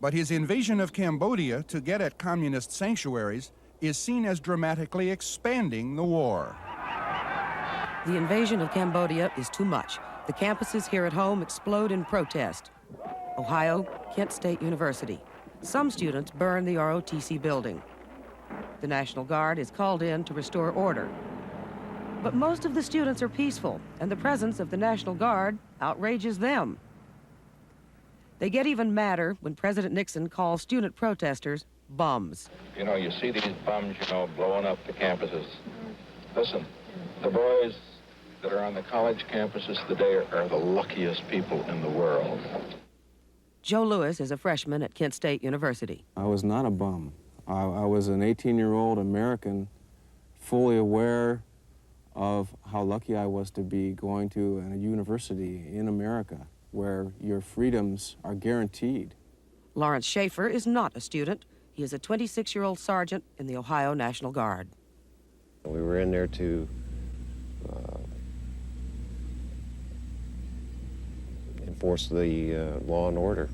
But his invasion of Cambodia to get at communist sanctuaries is seen as dramatically expanding the war. The invasion of Cambodia is too much. The campuses here at home explode in protest. Ohio, Kent State University. Some students burn the ROTC building. The National Guard is called in to restore order. But most of the students are peaceful, and the presence of the National Guard outrages them. They get even madder when President Nixon calls student protesters bums. You know, you see these bums, blowing up the campuses. Listen, the boys that are on the college campuses today are the luckiest people in the world. Joe Lewis is a freshman at Kent State University. I was not a bum. I was an 18-year-old American, fully aware of how lucky I was to be going to a university in America where your freedoms are guaranteed. Lawrence Schaefer is not a student. He is a 26-year-old sergeant in the Ohio National Guard. We were in there to enforce the law and order.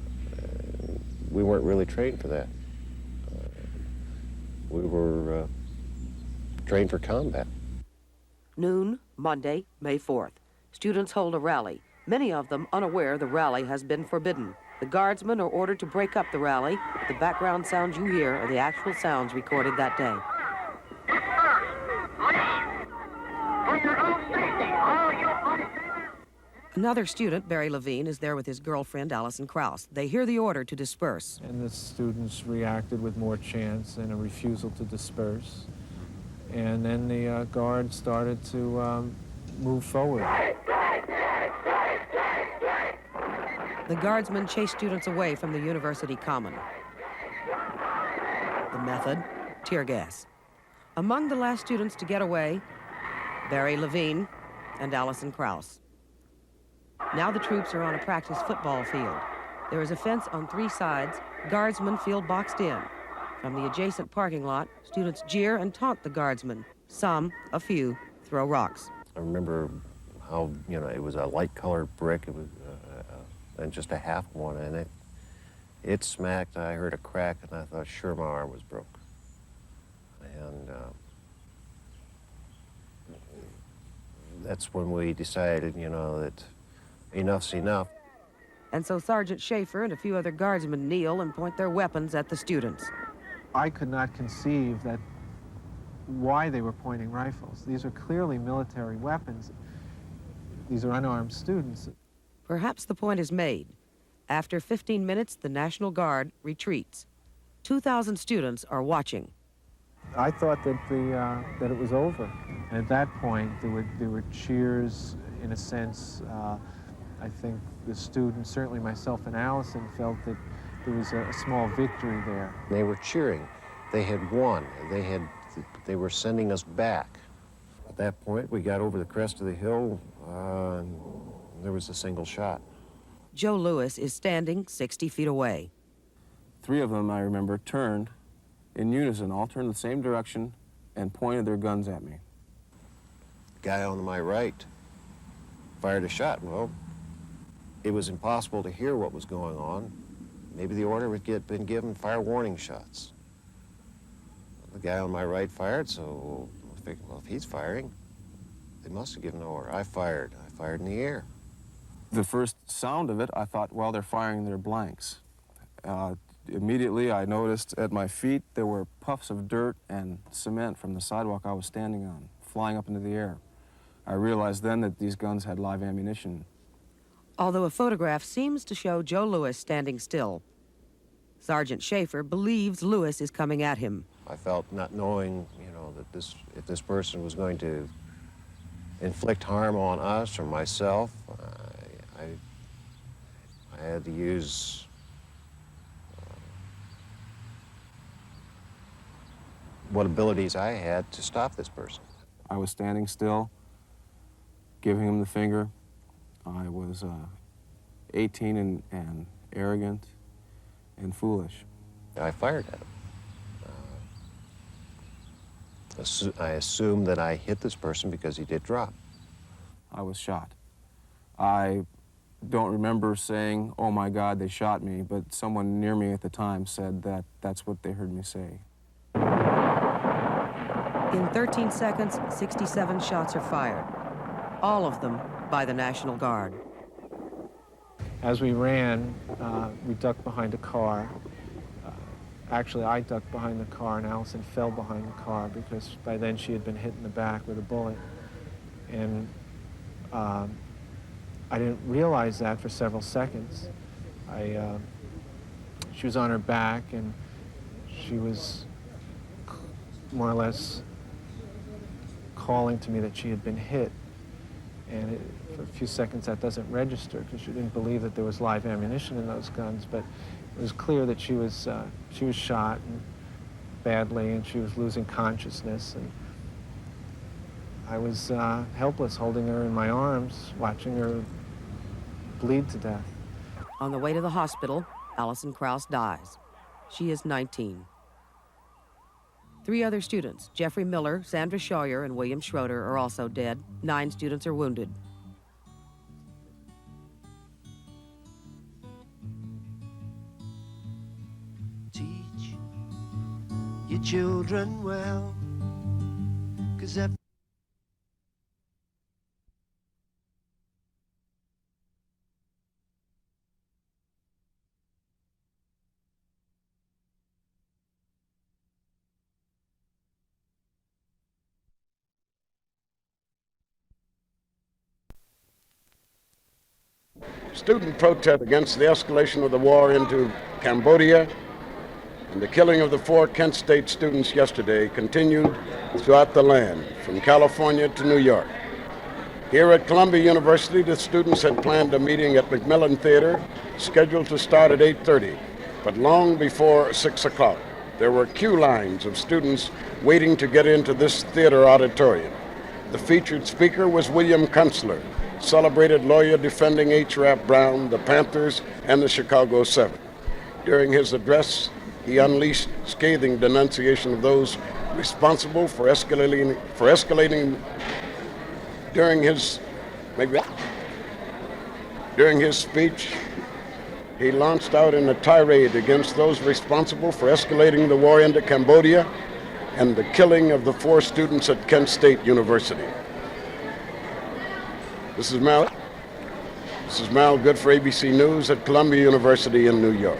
We weren't really trained for that. We were trained for combat. Noon, Monday, May 4th. Students hold a rally, many of them unaware the rally has been forbidden. The guardsmen are ordered to break up the rally. The background sounds you hear are the actual sounds recorded that day. Another student, Barry Levine, is there with his girlfriend, Allison Krause. They hear the order to disperse. And the students reacted with more chants and a refusal to disperse. And then the guard started to move forward. The guardsmen chase students away from the university common. The method, tear gas. Among the last students to get away, Barry Levine and Allison Krause. Now the troops are on a practice football field. There is a fence on 3 sides. Guardsmen feel boxed in. From the adjacent parking lot, students jeer and taunt the guardsmen. Some, a few, throw rocks. I remember how, it was a light-colored brick. It was and just a half one, and it smacked. I heard a crack, and I thought, sure, my arm was broke. And that's when we decided, that enough's enough. And so Sergeant Schaefer and a few other guardsmen kneel and point their weapons at the students. I could not conceive why they were pointing rifles. These are clearly military weapons. These are unarmed students. Perhaps the point is made. After 15 minutes, the National Guard retreats. 2,000 students are watching. I thought that it was over. And at that point, there were cheers, in a sense. I think the students, certainly myself and Allison, felt that there was a small victory there. They were cheering. They had won. They were sending us back. At that point, we got over the crest of the hill. There was a single shot. Joe Lewis is standing 60 feet away. 3 of them, I remember, turned in unison, all turned the same direction and pointed their guns at me. The guy on my right fired a shot. Well, it was impossible to hear what was going on. Maybe the order had been given, fire warning shots. The guy on my right fired, so I figured, well, if he's firing, they must have given the order. I fired in the air. The first sound of it, I thought, well, they're firing their blanks. Immediately, I noticed at my feet there were puffs of dirt and cement from the sidewalk I was standing on, flying up into the air. I realized then that these guns had live ammunition. Although a photograph seems to show Joe Lewis standing still, Sergeant Schaefer believes Lewis is coming at him. I felt, not knowing, that if this person was going to inflict harm on us or myself, I had to use what abilities I had to stop this person. I was standing still, giving him the finger. I was 18 and arrogant and foolish. I fired at him. I assumed that I hit this person because he did drop. I was shot. I don't remember saying, "Oh my God, they shot me," but someone near me at the time said that that's what they heard me say. In 13 seconds, 67 shots are fired, all of them by the National Guard. As we ran, we ducked behind a car. Actually, I ducked behind the car, and Allison fell behind the car because by then she had been hit in the back with a bullet. And I didn't realize that for several seconds. She was on her back, and she was more or less calling to me that she had been hit. And for a few seconds that doesn't register because she didn't believe that there was live ammunition in those guns, but it was clear that she was shot and badly, and she was losing consciousness. And I was helpless, holding her in my arms, watching her bleed to death. On the way to the hospital, Allison Krause dies. She is 19. 3 other students, Jeffrey Miller, Sandra Scheuer, and William Schroeder, are also dead. 9 students are wounded. Teach your children well, 'cause Student protest against the escalation of the war into Cambodia and the killing of the 4 Kent State students yesterday continued throughout the land, from California to New York. Here at Columbia University, the students had planned a meeting at Macmillan Theater scheduled to start at 8:30, but long before 6 o'clock, there were queue lines of students waiting to get into this theater auditorium. The featured speaker was William Kunstler, celebrated lawyer defending H. Rap Brown, the Panthers, and the Chicago 7. During his address, he unleashed scathing denunciation of those responsible for escalating during his speech. He launched out in a tirade against those responsible for escalating the war into Cambodia and the killing of the 4 students at Kent State University. This is Mal Good for ABC News at Columbia University in New York.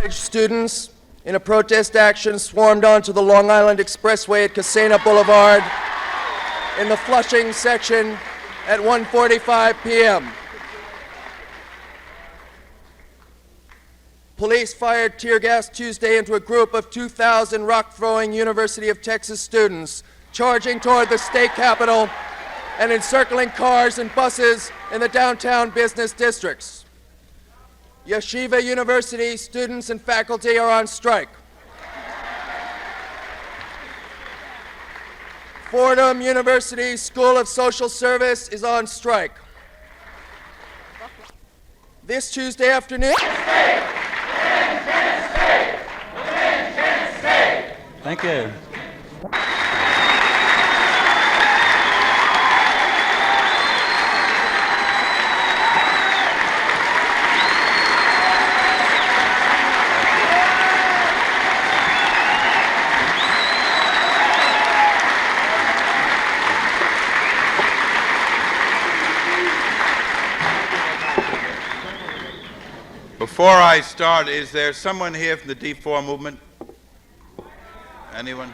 Students in a protest action swarmed onto the Long Island Expressway at Casena Boulevard in the Flushing section at 1:45 p.m. Police fired tear gas Tuesday into a group of 2,000 rock-throwing University of Texas students charging toward the state capitol and encircling cars and buses in the downtown business districts. Yeshiva University students and faculty are on strike. Fordham University School of Social Service is on strike. This Tuesday afternoon... Thank you. Before I start, is there someone here from the D4 movement? Anyone?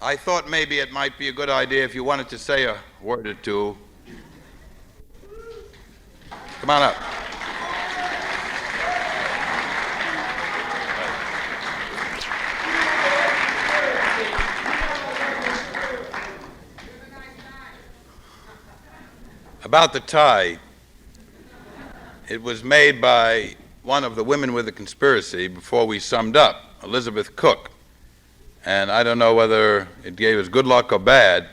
I thought maybe it might be a good idea if you wanted to say a word or two. Come on up. About the tie. It was made by one of the women with the conspiracy before we summed up, Elizabeth Cook. And I don't know whether it gave us good luck or bad,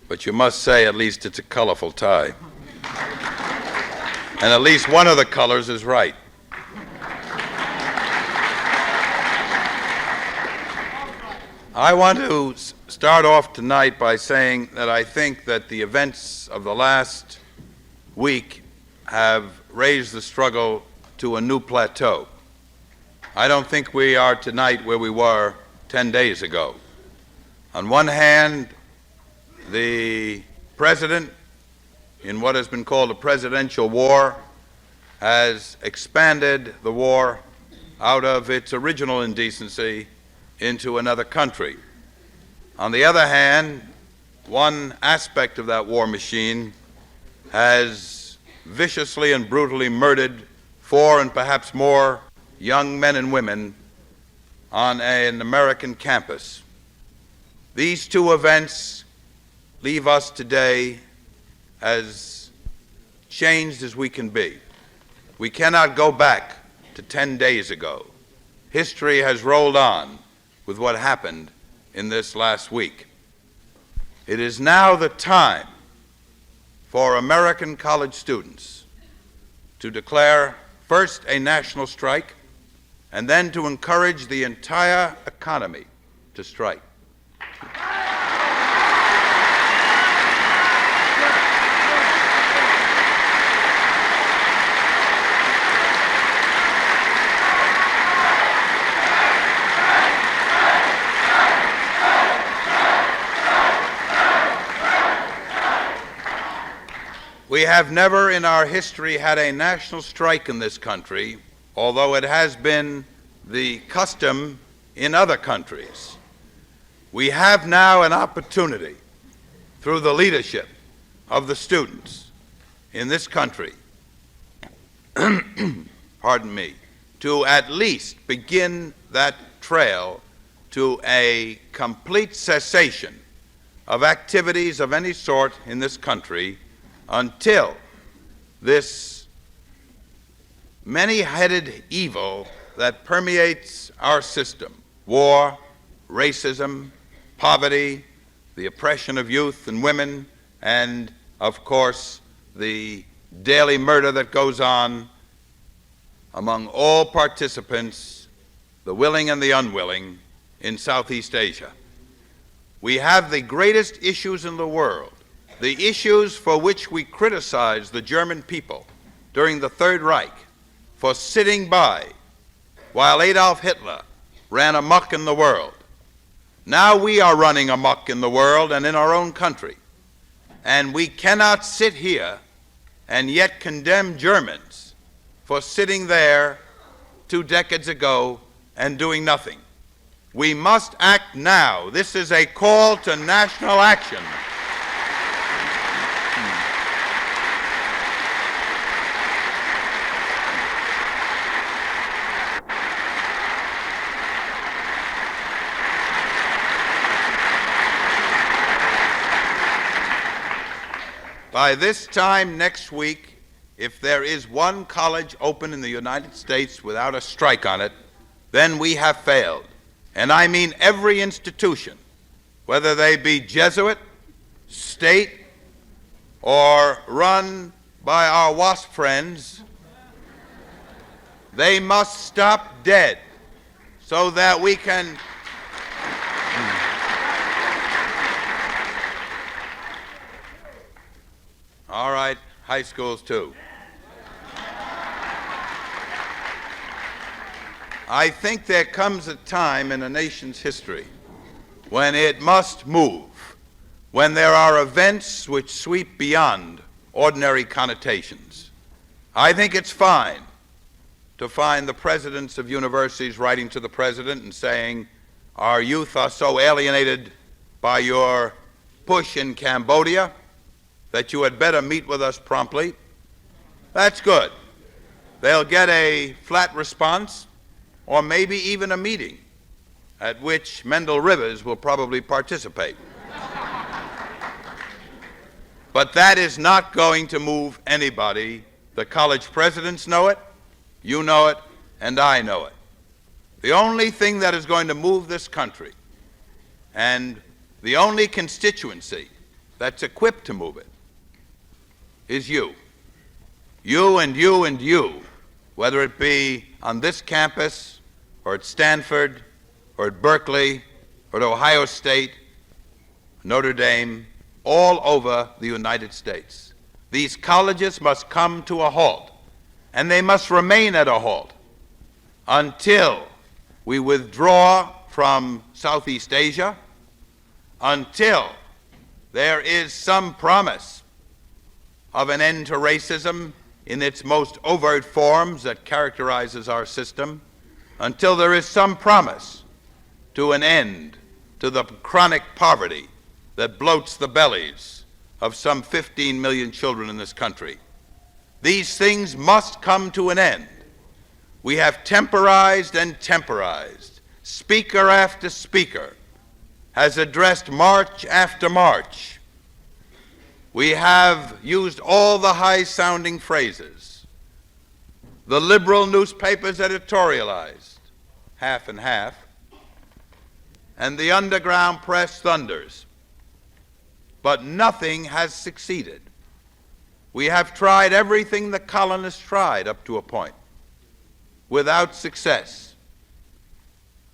but you must say at least it's a colorful tie. And at least one of the colors is right. I want to start off tonight by saying that I think that the events of the last week have raised the struggle to a new plateau. I don't think we are tonight where we were 10 days ago. On one hand, the president, in what has been called a presidential war, has expanded the war out of its original indecency into another country. On the other hand, one aspect of that war machine has viciously and brutally murdered 4 and perhaps more young men and women on an American campus. These two events leave us today as changed as we can be. We cannot go back to 10 days ago. History has rolled on with what happened in this last week. It is now the time for American college students to declare first a national strike and then to encourage the entire economy to strike. We have never in our history had a national strike in this country, although it has been the custom in other countries. We have now an opportunity, through the leadership of the students in this country, pardon me, to at least begin that trail to a complete cessation of activities of any sort in this country until this many-headed evil that permeates our system, war, racism, poverty, the oppression of youth and women, and, of course, the daily murder that goes on among all participants, the willing and the unwilling, in Southeast Asia. We have the greatest issues in the world, the issues for which we criticized the German people during the Third Reich for sitting by while Adolf Hitler ran amok in the world. Now we are running amok in the world and in our own country. And we cannot sit here and yet condemn Germans for sitting there 2 decades ago and doing nothing. We must act now. This is a call to national action. By this time next week, if there is one college open in the United States without a strike on it, then we have failed. And I mean every institution, whether they be Jesuit, state, or run by our WASP friends, they must stop dead so that we can all right, high schools too. I think there comes a time in a nation's history when it must move, when there are events which sweep beyond ordinary connotations. I think it's fine to find the presidents of universities writing to the president and saying, our youth are so alienated by your push in Cambodia that you had better meet with us promptly. That's good. They'll get a flat response, or maybe even a meeting at which Mendel Rivers will probably participate. But that is not going to move anybody. The college presidents know it, you know it, and I know it. The only thing that is going to move this country, and the only constituency that's equipped to move it, is you. You and you and you, whether it be on this campus, or at Stanford, or at Berkeley, or at Ohio State, Notre Dame, all over the United States. These colleges must come to a halt, and they must remain at a halt until we withdraw from Southeast Asia, until there is some promise of an end to racism in its most overt forms that characterizes our system, until there is some promise to an end to the chronic poverty that bloats the bellies of some 15 million children in this country. These things must come to an end. We have temporized and temporized. Speaker after speaker has addressed march after march. We have used all the high-sounding phrases. The liberal newspapers editorialized half and half, and the underground press thunders. But nothing has succeeded. We have tried everything the colonists tried up to a point, without success.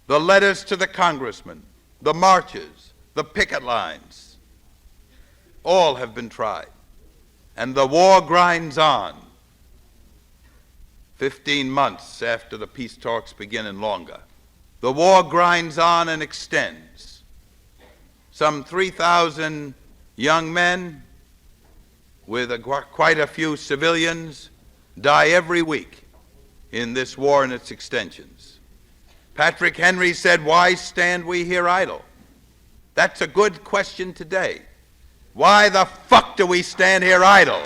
The letters to the congressmen, the marches, the picket lines, all have been tried. And the war grinds on 15 months after the peace talks begin and longer. The war grinds on and extends. Some 3,000 young men with quite a few civilians die every week in this war and its extensions. Patrick Henry said, "Why stand we here idle?" That's a good question today. Why the fuck do we stand here idle?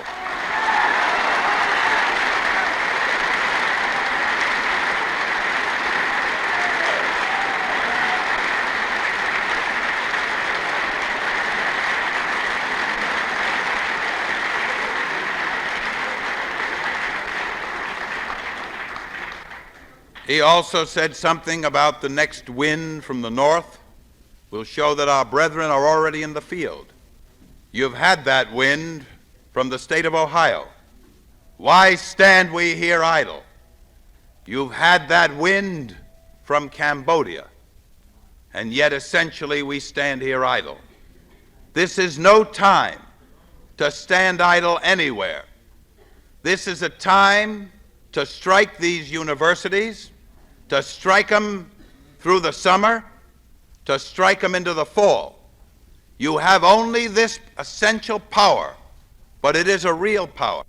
He also said something about the next wind from the north will show that our brethren are already in the field. You've had that wind from the state of Ohio. Why stand we here idle? You've had that wind from Cambodia, and yet essentially we stand here idle. This is no time to stand idle anywhere. This is a time to strike these universities, to strike them through the summer, to strike them into the fall. You have only this essential power, but it is a real power.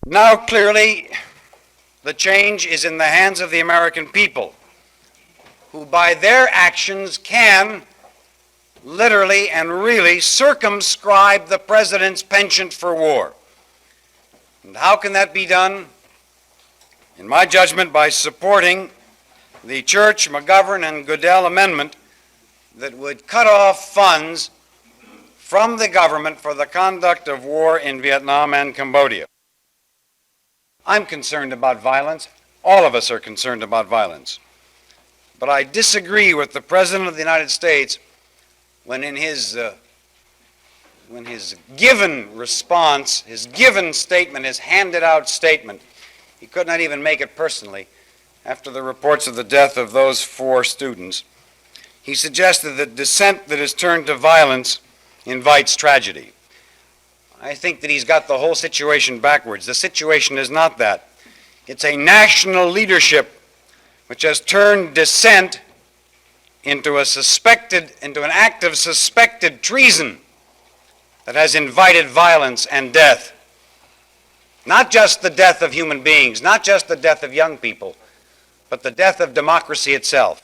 Now, clearly, the change is in the hands of the American people, who by their actions can literally and really circumscribe the president's penchant for war. And how can that be done? In my judgment, by supporting the Church, McGovern, and Goodell amendment that would cut off funds from the government for the conduct of war in Vietnam and Cambodia. I'm concerned about violence. All of us are concerned about violence. But I disagree with the President of the United States when in his given response, his given statement, his handed out statement, he could not even make it personally after the reports of the death of those 4 students. He suggested that dissent that is turned to violence invites tragedy. I think that he's got the whole situation backwards. The situation is not that. It's a national leadership which has turned dissent into an act of suspected treason that has invited violence and death. Not just the death of human beings, not just the death of young people, but the death of democracy itself.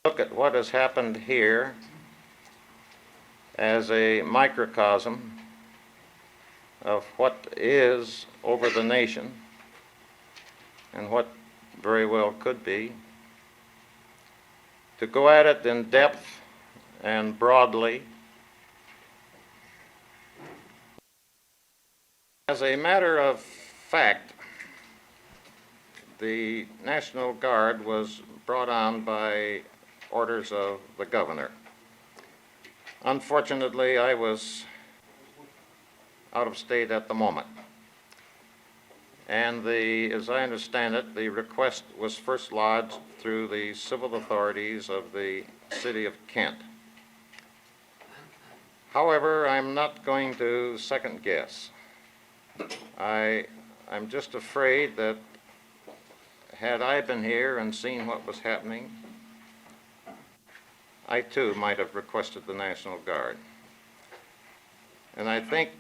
Look at what has happened here as a microcosm of what is over the nation and what very well could be. To go at it in depth and broadly. As a matter of fact, the National Guard was brought on by orders of the governor. Unfortunately, I was out of state at the moment. And as I understand it, the request was first lodged through the civil authorities of the city of Kent. However, I'm not going to second guess. I'm just afraid that had I been here and seen what was happening, I too might have requested the National Guard. And I think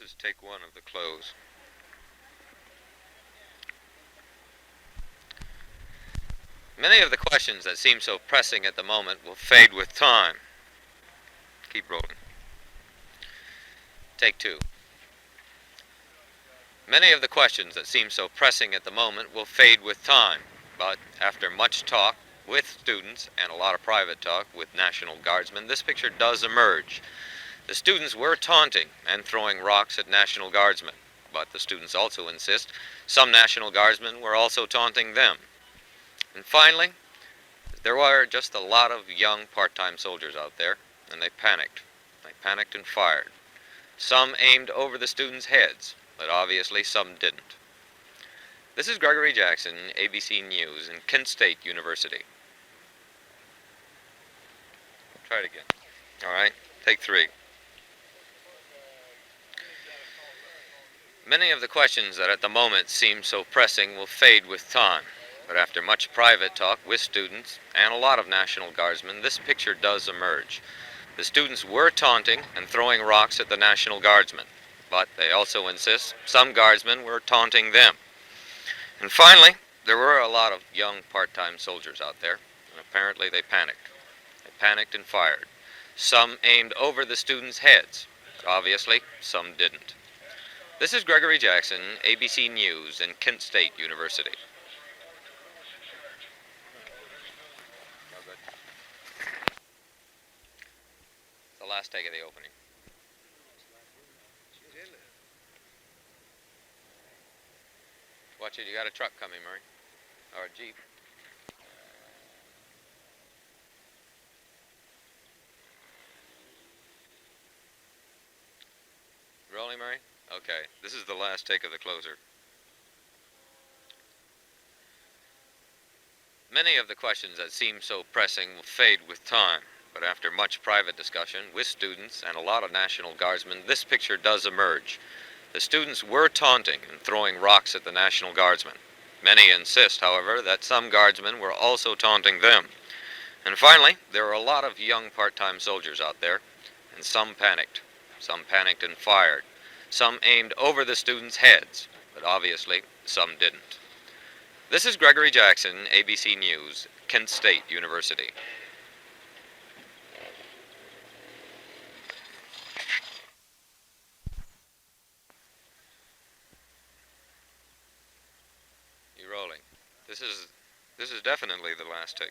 This is take one of the close. Many of the questions that seem so pressing at the moment will fade with time. Keep rolling. Take two. Many of the questions that seem so pressing at the moment will fade with time, but after much talk with students and a lot of private talk with National Guardsmen, this picture does emerge. The students were taunting and throwing rocks at National Guardsmen, but the students also insist some National Guardsmen were also taunting them. And finally, there were just a lot of young part-time soldiers out there, and they panicked. They panicked and fired. Some aimed over the students' heads, but obviously some didn't. This is Gregory Jackson, ABC News in Kent State University. Try it again. All right, take three. Many of the questions that at the moment seem so pressing will fade with time, but after much private talk with students and a lot of National Guardsmen, this picture does emerge. The students were taunting and throwing rocks at the National Guardsmen, but they also insist some Guardsmen were taunting them. And finally, there were a lot of young part-time soldiers out there, and apparently they panicked. They panicked and fired. Some aimed over the students' heads, but obviously some didn't. This is Gregory Jackson, ABC News in Kent State University. The last take of the opening. Watch it, you got a truck coming, Murray. Or a Jeep. Rolling, Murray? Okay, this is the last take of the closer. Many of the questions that seem so pressing will fade with time, but after much private discussion with students and a lot of National Guardsmen, this picture does emerge. The students were taunting and throwing rocks at the National Guardsmen. Many insist, however, that some Guardsmen were also taunting them. And finally, there were a lot of young part-time soldiers out there, and some panicked. Some panicked and fired. Some aimed over the students' heads, but obviously some didn't. This is Gregory Jackson, ABC News, Kent State University. You're rolling. This is definitely the last take.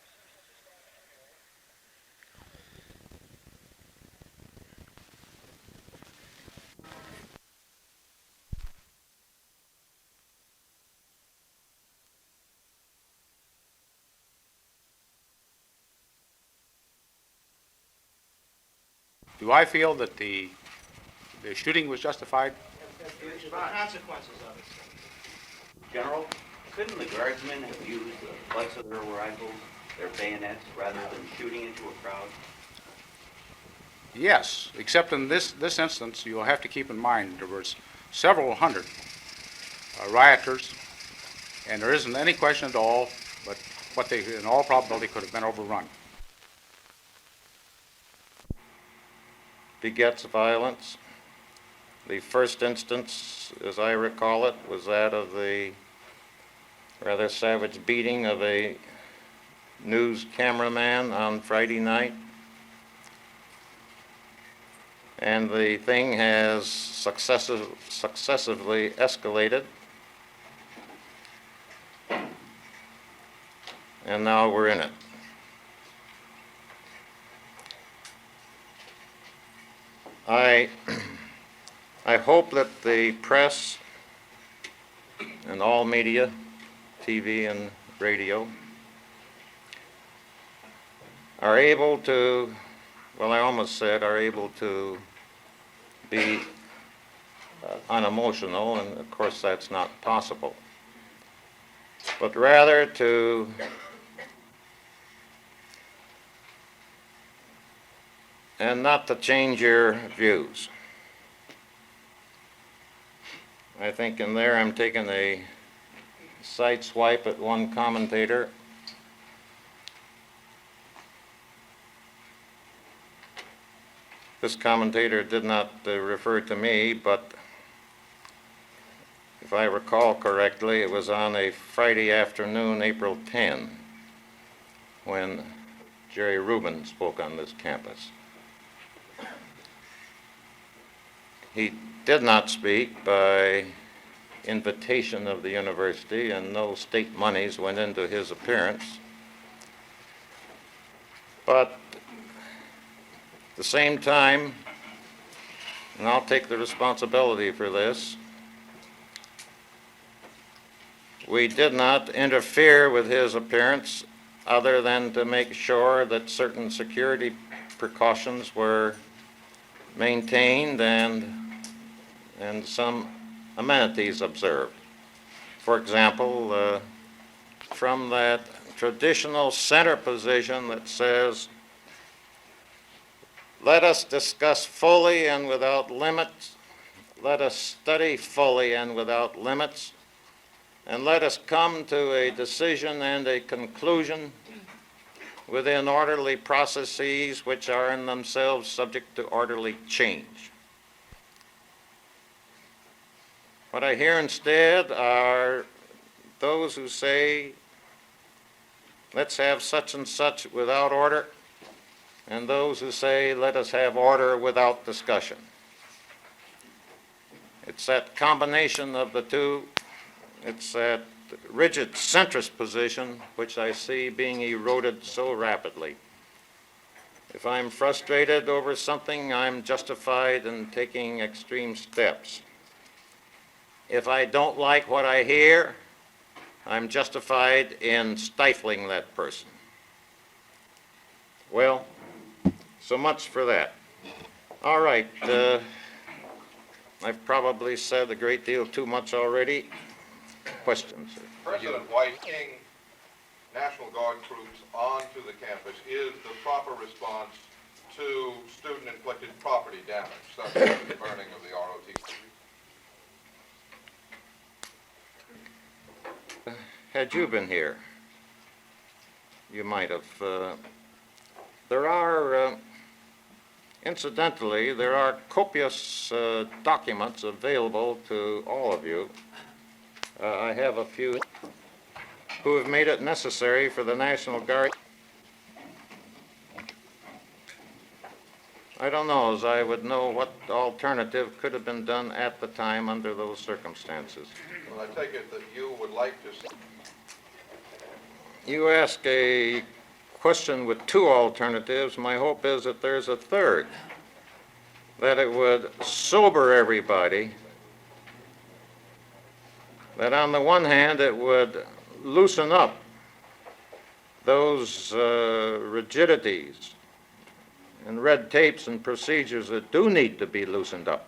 Do I feel that the shooting was justified? The consequences of it. General, couldn't the guardsmen have used the butts of their rifles, their bayonets, rather than shooting into a crowd? Yes, except in this instance, you'll have to keep in mind there was several hundred rioters, and there isn't any question at all but what they, in all probability, could have been overrun. Begets violence. The first instance, as I recall it, was that of the rather savage beating of a news cameraman on Friday night. And the thing has successively escalated. And now we're in it. I hope that the press and all media, TV and radio, are able to, well, I almost said are able to be unemotional, and of course that's not possible, but rather to and not to change your views. I think in there I'm taking a side swipe at one commentator. This commentator did not refer to me, but If I recall correctly, it was on a Friday afternoon, April 10, when Jerry Rubin spoke on this campus. He did not speak by invitation of the university, and no state monies went into his appearance. But at the same time, and I'll take the responsibility for this, we did not interfere with his appearance other than to make sure that certain security precautions were maintained and some amenities observed. For example, from that traditional center position that says, let us discuss fully and without limits, let us study fully and without limits, and let us come to a decision and a conclusion within orderly processes which are in themselves subject to orderly change. What I hear instead are those who say, let's have such and such without order, and those who say, let us have order without discussion. It's that combination of the two. It's that rigid centrist position which I see being eroded so rapidly. If I'm frustrated over something, I'm justified in taking extreme steps. If I don't like what I hear, I'm justified in stifling that person. Well, so much for that. All right, I've probably said a great deal too much already. Questions? President White, bringing National Guard troops onto the campus is the proper response to student-inflicted property damage, such as the burning of the ROTC. Had you been here, you might have. There are, incidentally, there are copious documents available to all of you. I have a few who have made it necessary for the National Guard. I don't know as I would know what alternative could have been done at the time under those circumstances. Well, I take it that you would like to see. You ask a question with two alternatives. My hope is that there's a third, that it would sober everybody, that on the one hand it would loosen up those rigidities and red tapes and procedures that do need to be loosened up.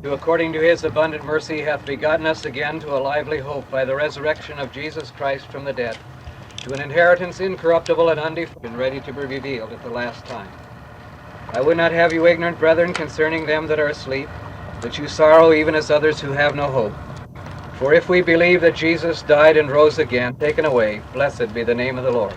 Who according to his abundant mercy hath begotten us again to a lively hope by the resurrection of Jesus Christ from the dead, to an inheritance incorruptible and undefiled, and ready to be revealed at the last time. I would not have you ignorant, brethren, concerning them that are asleep, that you sorrow even as others who have no hope. For if we believe that Jesus died and rose again, taken away, blessed be the name of the Lord.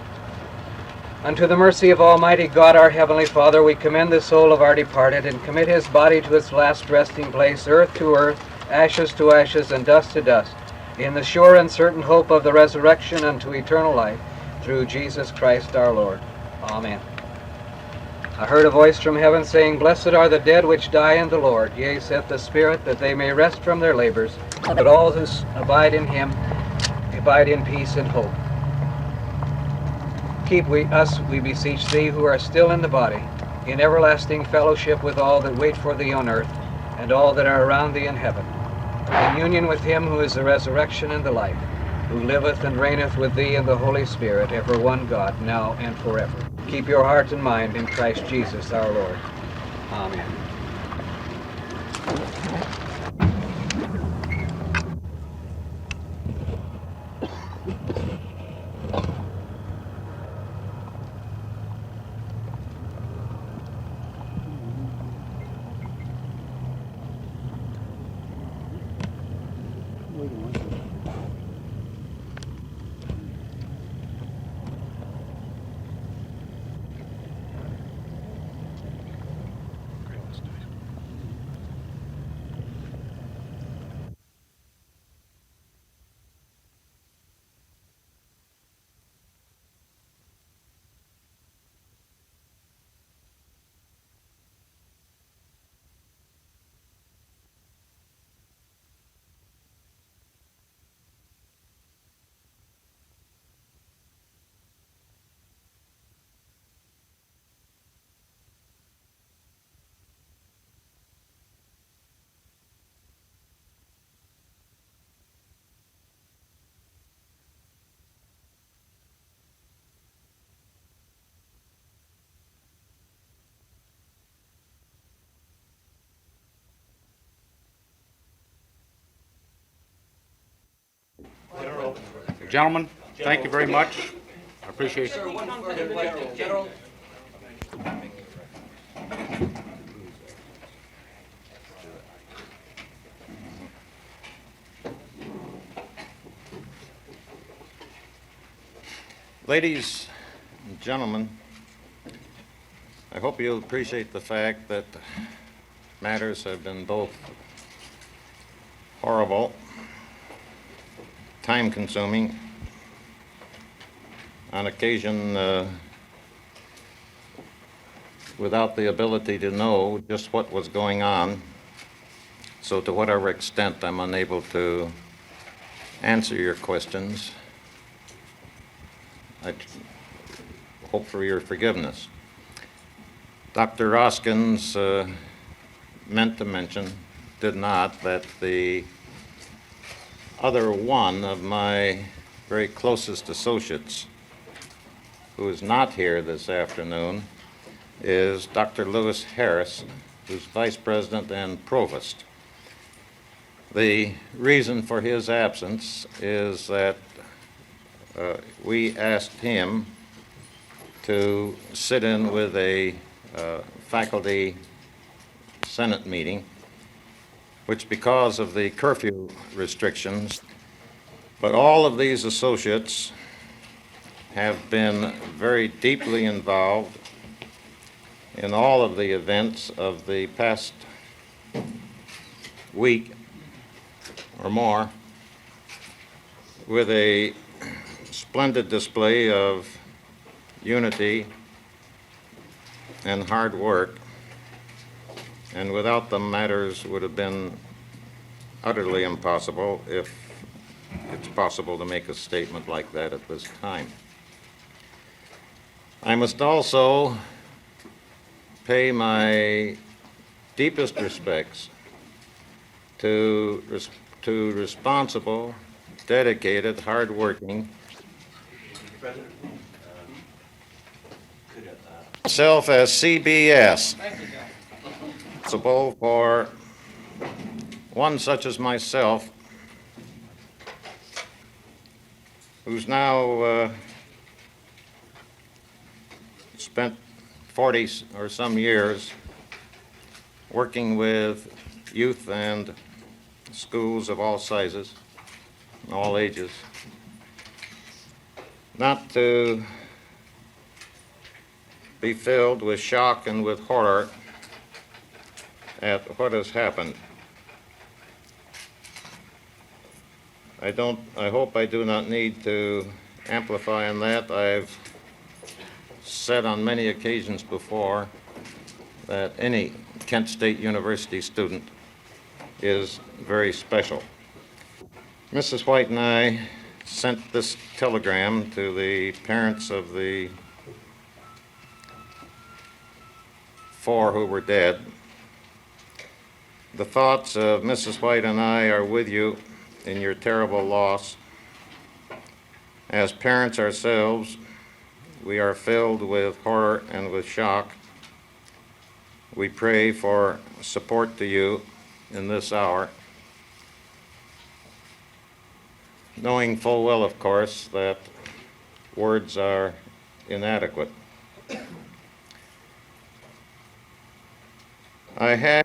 Unto the mercy of Almighty God, our Heavenly Father, we commend the soul of our departed and commit his body to its last resting place, earth to earth, ashes to ashes, and dust to dust, in the sure and certain hope of the resurrection unto eternal life, through Jesus Christ our Lord. Amen. I heard a voice from heaven saying, Blessed are the dead which die in the Lord. Yea, saith the Spirit, that they may rest from their labors, but all who abide in him abide in peace and hope. Keep us, we beseech thee, who are still in the body, in everlasting fellowship with all that wait for thee on earth, and all that are around thee in heaven, in union with him who is the resurrection and the life, who liveth and reigneth with thee in the Holy Spirit, ever one God, now and forever. Keep your heart and mind in Christ Jesus our Lord. Amen. Gentlemen, thank you very much. I appreciate it. General. Ladies and gentlemen, I hope you'll appreciate the fact that matters have been both horrible, time-consuming, on occasion without the ability to know just what was going on. So to whatever extent I'm unable to answer your questions, I hope for your forgiveness. Dr. Roskins meant to mention, did not, that the other one of my very closest associates, who is not here this afternoon, is Dr. Lewis Harris, who's Vice President and Provost. The reason for his absence is that we asked him to sit in with a faculty Senate meeting, which because of the curfew restrictions, but all of these associates have been very deeply involved in all of the events of the past week or more, with a splendid display of unity and hard work, and without them matters would have been utterly impossible, if it's possible to make a statement like that at this time. I must also pay my deepest respects to responsible, dedicated, hard-working, myself as CBS, responsible for one such as myself, who's now spent 40 or some years working with youth and schools of all sizes, and all ages, not to be filled with shock and with horror at what has happened. I hope I do not need to amplify on that. I've said on many occasions before that any Kent State University student is very special. Mrs. White and I sent this telegram to the parents of the 4 who were dead. The thoughts of Mrs. White and I are with you in your terrible loss. As parents ourselves, we are filled with horror and with shock. We pray for support to you in this hour, knowing full well, of course, that words are inadequate. I have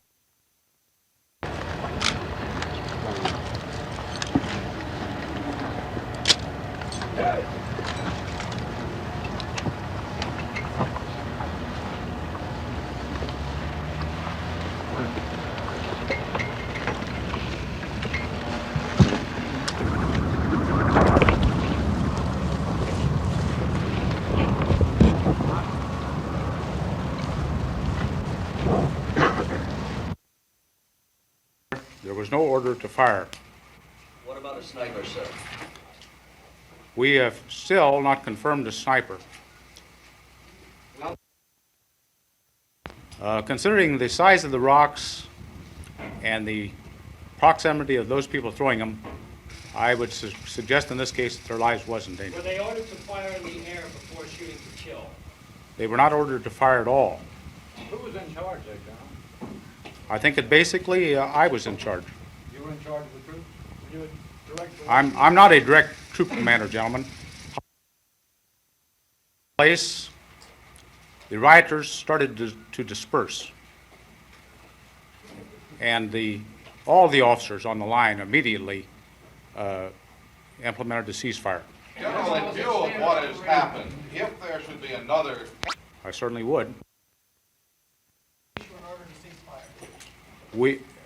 There was no order to fire. What about a sniper, sir? We have still not confirmed a sniper. Considering the size of the rocks and the proximity of those people throwing them, I would suggest in this case that their lives was in danger. Were they ordered to fire in the air before shooting to kill? They were not ordered to fire at all. Who was in charge there, General? I think that basically I was in charge. You were in charge of the troops? Were you a direct... I'm not a direct troop commander, gentlemen. Place, the rioters started to disperse, and all the officers on the line immediately implemented the ceasefire. General, in view of what has happened, if there should be another... I certainly would.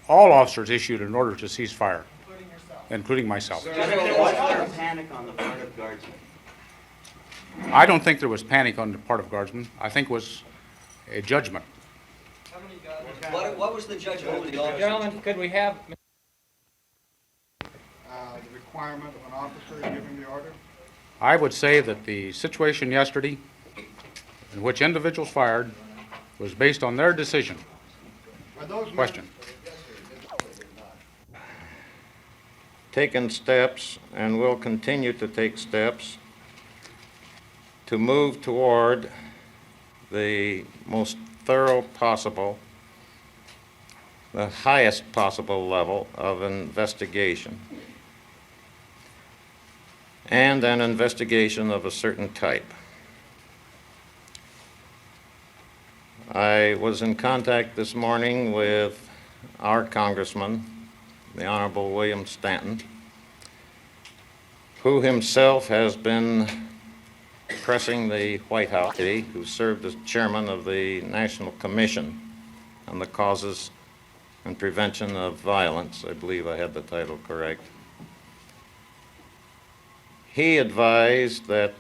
All officers issued an order to cease fire, including myself. General, was there panic on the part of guardsmen? I don't think there was panic on the part of guardsmen. I think it was a judgment. What was the judgment of the officers? Gentlemen, could we have... The requirement of an officer giving the order? I would say that the situation yesterday, in which individuals fired, was based on their decision. Question. taken steps and will continue to take steps to move toward the most thorough possible, the highest possible level of investigation, and an investigation of a certain type. I was in contact this morning with our congressman, the Honorable William Stanton, who himself has been pressing the White House, who served as chairman of the National Commission on the Causes and Prevention of Violence. I believe I had the title correct. He advised that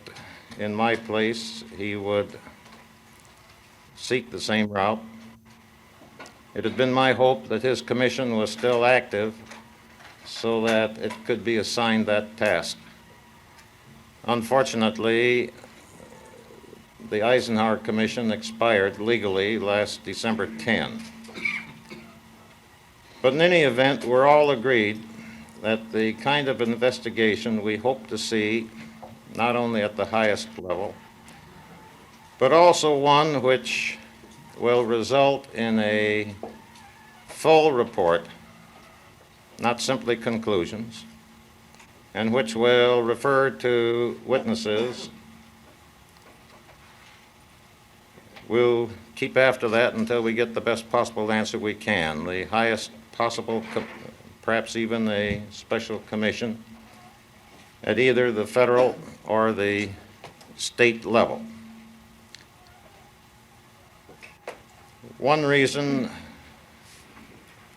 in my place he would seek the same route. It had been my hope that his commission was still active so that it could be assigned that task. Unfortunately, the Eisenhower Commission expired legally last December 10. But in any event, we're all agreed that the kind of investigation we hope to see, not only at the highest level, but also one which will result in a full report, not simply conclusions, and which will refer to witnesses. We'll keep after that until we get the best possible answer we can, the highest possible, perhaps even a special commission at either the federal or the state level. One reason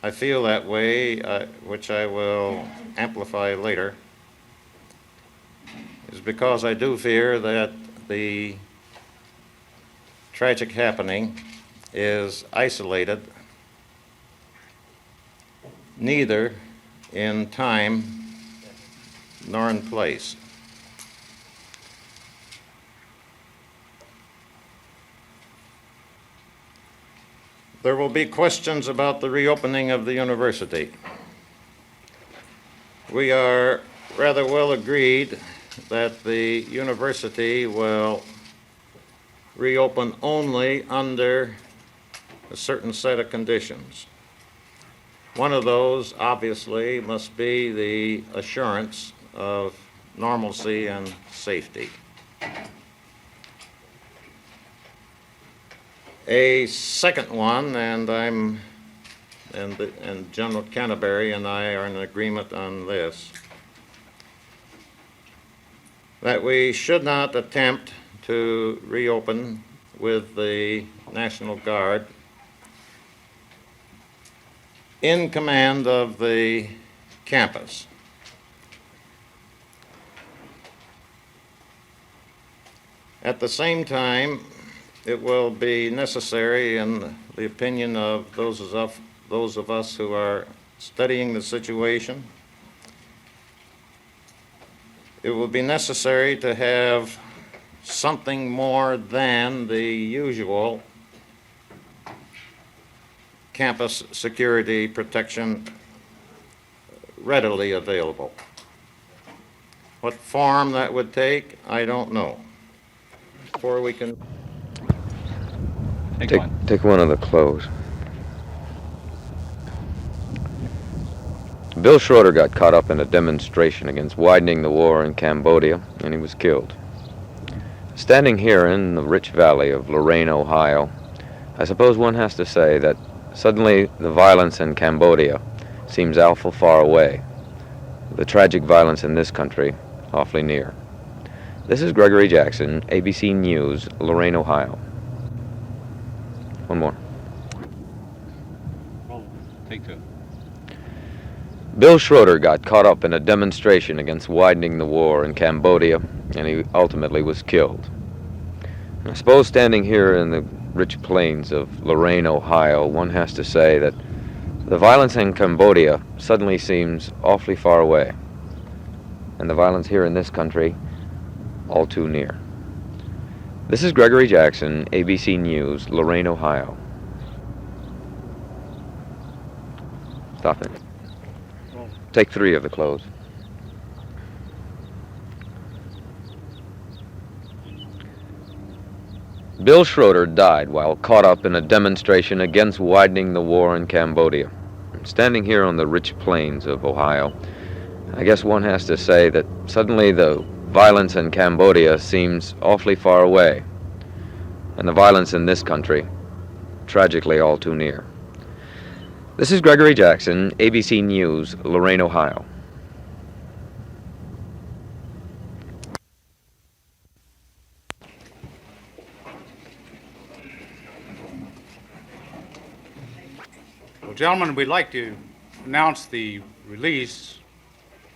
I feel that way, which I will amplify later, is because I do fear that the tragic happening is isolated neither in time nor in place. There will be questions about the reopening of the university. We are rather well agreed that the university will reopen only under a certain set of conditions. One of those, obviously, must be the assurance of normalcy and safety. A second one, and General Canterbury and I are in agreement on this, that we should not attempt to reopen with the National Guard in command of the campus. At the same time, it will be necessary, in the opinion of those of us who are studying the situation, it will be necessary to have something more than the usual campus security protection readily available. What form that would take, I don't know. Before we can... Take one of the clothes. Bill Schroeder got caught up in a demonstration against widening the war in Cambodia, and he was killed. Standing here in the rich valley of Lorain, Ohio, I suppose one has to say that suddenly the violence in Cambodia seems awful far away. The tragic violence in this country awfully near. This is Gregory Jackson, ABC News, Lorain, Ohio. One more. Take two. Bill Schroeder got caught up in a demonstration against widening the war in Cambodia, and he ultimately was killed. I suppose standing here in the rich plains of Lorain, Ohio, one has to say that the violence in Cambodia suddenly seems awfully far away, and the violence here in this country all too near. This is Gregory Jackson, ABC News, Lorain, Ohio. Stop it. Take three of the clothes. Bill Schroeder died while caught up in a demonstration against widening the war in Cambodia. Standing here on the rich plains of Ohio, I guess one has to say that suddenly the violence in Cambodia seems awfully far away, and the violence in this country tragically all too near. This is Gregory Jackson, ABC News, Lorain, Ohio. Well, gentlemen, we'd like to announce the release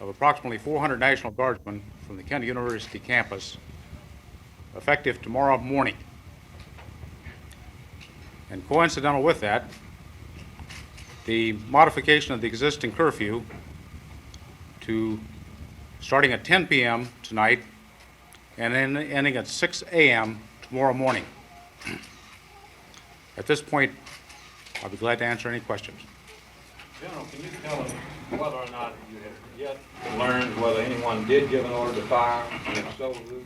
of approximately 400 National Guardsmen from the Kent University campus, effective tomorrow morning. And coincidental with that, the modification of the existing curfew to starting at 10 p.m. tonight and then ending at 6 a.m. tomorrow morning. At this point, I'll be glad to answer any questions. General, can you tell us whether or not you have yet learned whether anyone did give an order to fire, and if so, who?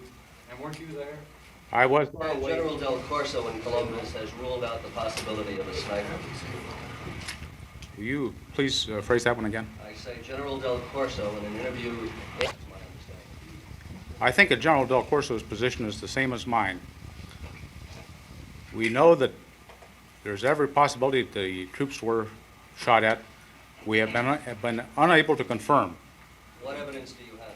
And weren't you there? I was. General Del Corso in Columbus has ruled out the possibility of a sniper. Will you please phrase that one again? I say General Del Corso in an interview. I think that General Del Corso's position is the same as mine. We know that there's every possibility that the troops were shot at. We have been unable to confirm. What evidence do you have?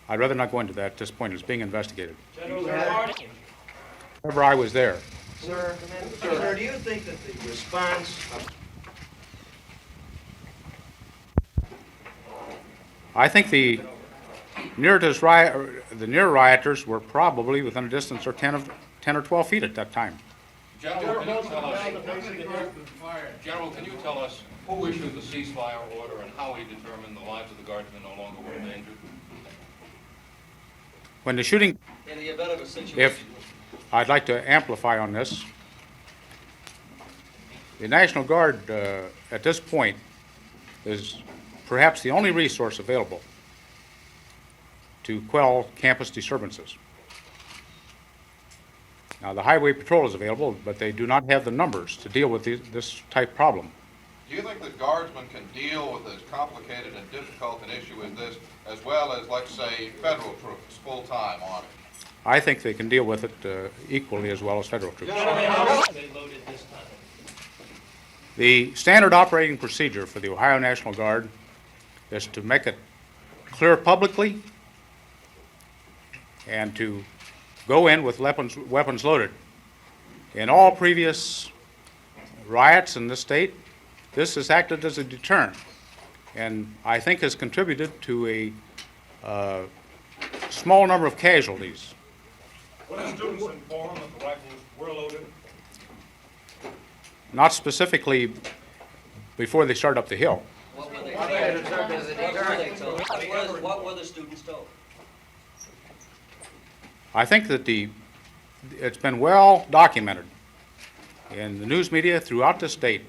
I'd rather not go into that at this point. It's being investigated. General, However, I was there. Sir, sir, do you think that the response I think the near rioters were probably within a distance of 10 or 12 feet at that time. General, can you tell us, General, can you tell us who issued the ceasefire order and how he determined the lives of the guardsmen no longer were in danger? When the shooting, In the event of a situation. if I'd like to amplify on this, the National Guard at this point is perhaps the only resource available to quell campus disturbances. Now, the Highway Patrol is available, but they do not have the numbers to deal with this type problem. Do you think the guardsmen can deal with as complicated and difficult an issue as this, as well as, let's say, federal troops full-time on it? I think they can deal with it equally as well as federal troops. They loaded this time. The standard operating procedure for the Ohio National Guard is to make it clear publicly and to go in with weapons loaded. In all previous riots in this state, this has acted as a deterrent, and I think has contributed to a small number of casualties. Were the students informed that the rifles were loaded? Not specifically before they started up the hill. What were they told? What were the students told? I think that it's been well documented in the news media throughout the state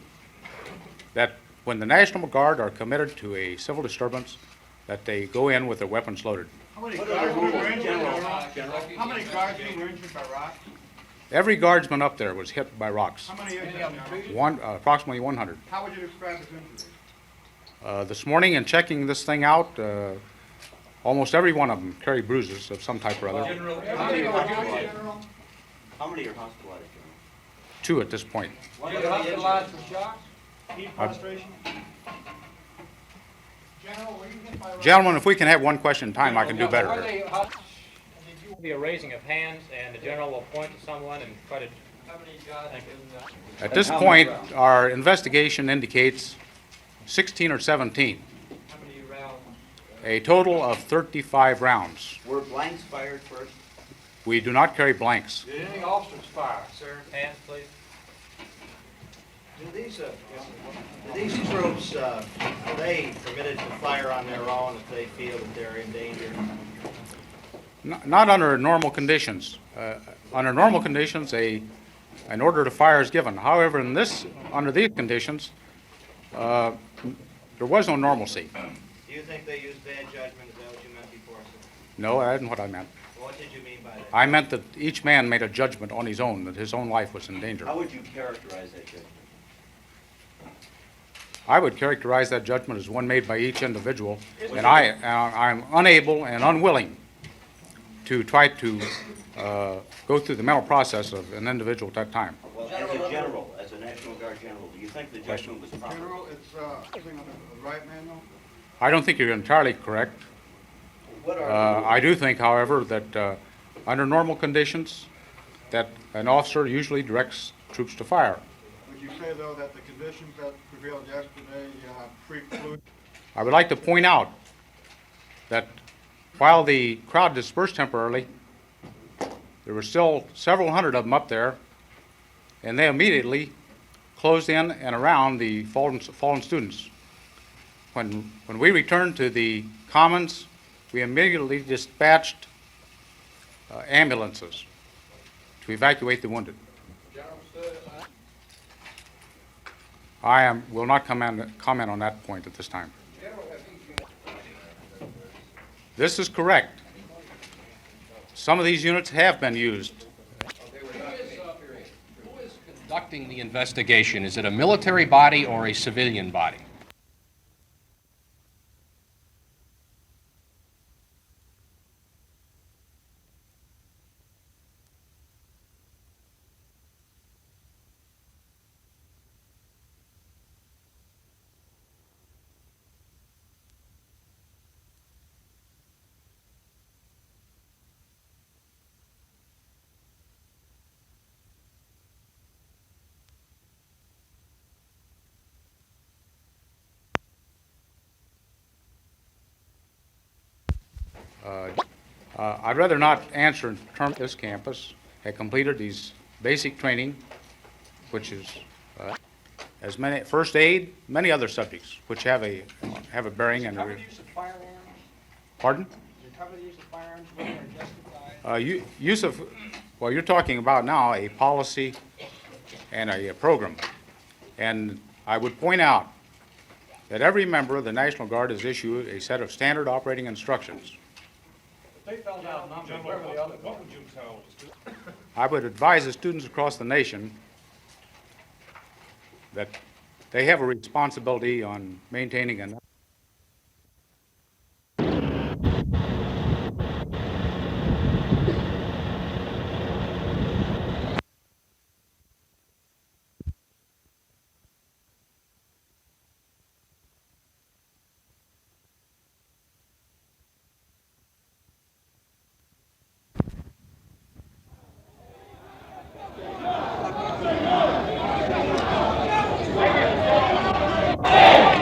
that when the National Guard are committed to a civil disturbance, that they go in with their weapons loaded. How many guardsmen were injured by rocks? How many guardsmen were injured by rocks? Every guardsman up there was hit by rocks. How many injured? Approximately 100. How would you describe his injuries? This morning, in checking this thing out, almost every one of them carried bruises of some type or other. General, how many are hospitalized? How many are hospitalized, General? 2 at this point. Were they hospitalized for shocks? Heat prostration? General, were you hit by rocks? Gentlemen, if we can have one question at a time, I can do better. Were they be a raising of hands, and the general will point to someone and try to. How many shots? At this point, our investigation indicates 16 or 17. How many rounds? A total of 35 rounds. Were blanks fired first? We do not carry blanks. Did any officers fire? Sir, hands, please. do these troops, are they permitted to fire on their own if they feel that they're in danger? Not under normal conditions. Under normal conditions, an order to fire is given. However, under these conditions, there was no normalcy. Do you think they used bad judgment? Is that what you meant before, sir? No, that isn't what I meant. What did you mean by that? I meant that each man made a judgment on his own, that his own life was in danger. How would you characterize that judgment? I would characterize that judgment as one made by each individual, and I'm unable and unwilling to try to go through the mental process of an individual at that time. Well, as a general, as a National Guard general, do you think the judgment was proper? General, it's under the right manual. I don't think you're entirely correct. I do think, however, that under normal conditions, that an officer usually directs troops to fire. Would you say, though, that the conditions that prevailed yesterday preclude? I would like to point out that while the crowd dispersed temporarily, there were still several hundred of them up there, and they immediately closed in and around the fallen students. When we returned to the Commons, we immediately dispatched ambulances to evacuate the wounded. I will not comment on that point at this time. This is correct. Some of these units have been used. Who is conducting the investigation? Is it a military body or a civilian body? I'd rather not answer in terms of this campus had completed these basic training, which is as many first aid, many other subjects which have a bearing and pardon? Use of, well, you're talking about now a policy and a program. And I would point out that every member of the National Guard is issued a set of standard operating instructions. I would advise the students across the nation that they have a responsibility on maintaining a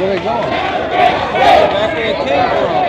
Where are they going? Back where it came from.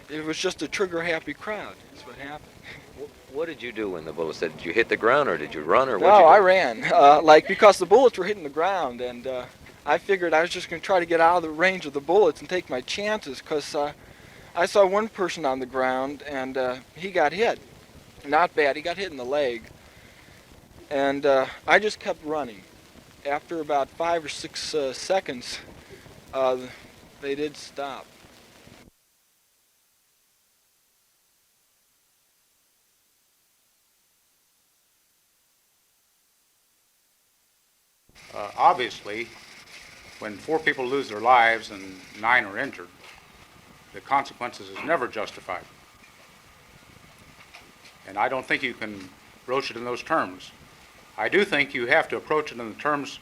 It was just a trigger-happy crowd. That's what happened. What did you do when the bullets said? Did you hit the ground or did you run or what? No, I ran. Because the bullets were hitting the ground, and I figured I was just going to try to get out of the range of the bullets and take my chances, because I saw one person on the ground, and he got hit. Not bad. He got hit in the leg. And I just kept running. After about 5 or 6 seconds, they did stop. Obviously, when 4 people lose their lives and 9 are injured, the consequences is never justified. And I don't think you can broach it in those terms. I do think you have to approach it in the terms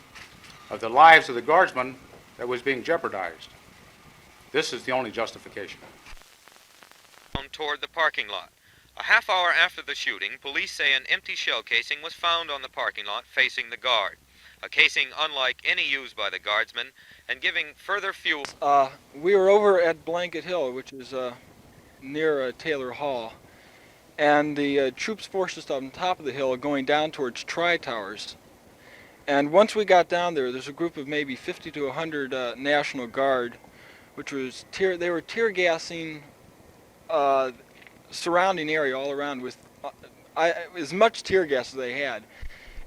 of the lives of the guardsmen that was being jeopardized. This is the only justification. Toward the parking lot. A half hour after the shooting, police say an empty shell casing was found on the parking lot facing the guard. A casing unlike any used by the guardsmen and giving further fuel. We were over at Blanket Hill, which is near Taylor Hall, and the troops forced us on top of the hill going down towards Tri-Towers. And once we got down there, there's a group of maybe 50 to 100 National Guard, which was they were tear gassing surrounding area all around with as much tear gas as they had.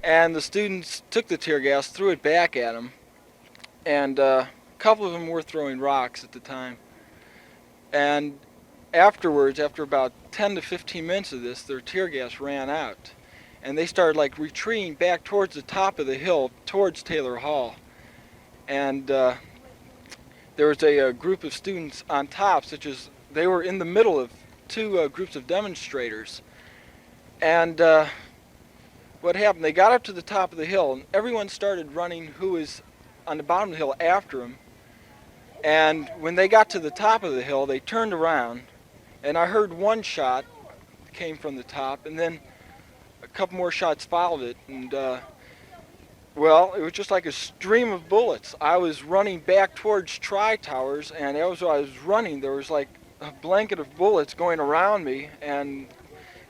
And the students took the tear gas, threw it back at them, and a couple of them were throwing rocks at the time. And afterwards, after about 10 to 15 minutes of this, their tear gas ran out. And they started retreating back towards the top of the hill, towards Taylor Hall. And there was a group of students on top, they were in the middle of 2 groups of demonstrators. And what happened, they got up to the top of the hill, and everyone started running who was on the bottom of the hill after them. And when they got to the top of the hill, they turned around, and I heard one shot came from the top, and then a couple more shots followed it, and well, it was just like a stream of bullets. I was running back towards Tri-Towers, and as I was running, there was like a blanket of bullets going around me, and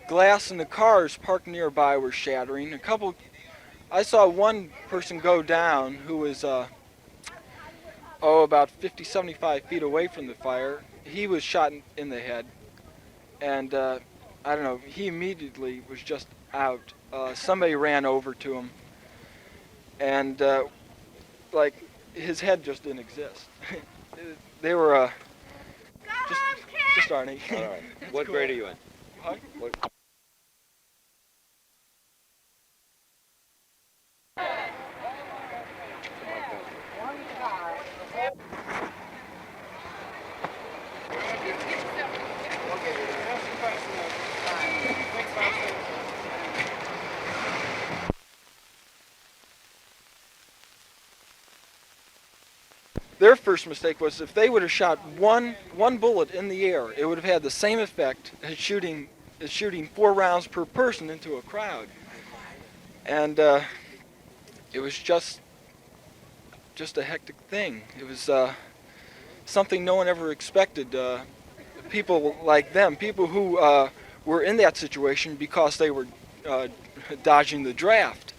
glass in the cars parked nearby were shattering. I saw one person go down who was, about 50, 75 feet away from the fire. He was shot in the head, and I don't know, he immediately was just out. Somebody ran over to him, and like his head just didn't exist. They were just Arnie. All right. What grade are you in? Huh? What? Their first mistake was if they would have shot one bullet in the air, it would have had the same effect as shooting 4 rounds per person into a crowd. And it was just a hectic thing. It was something no one ever expected. People like them, people who were in that situation because they were dodging the draft.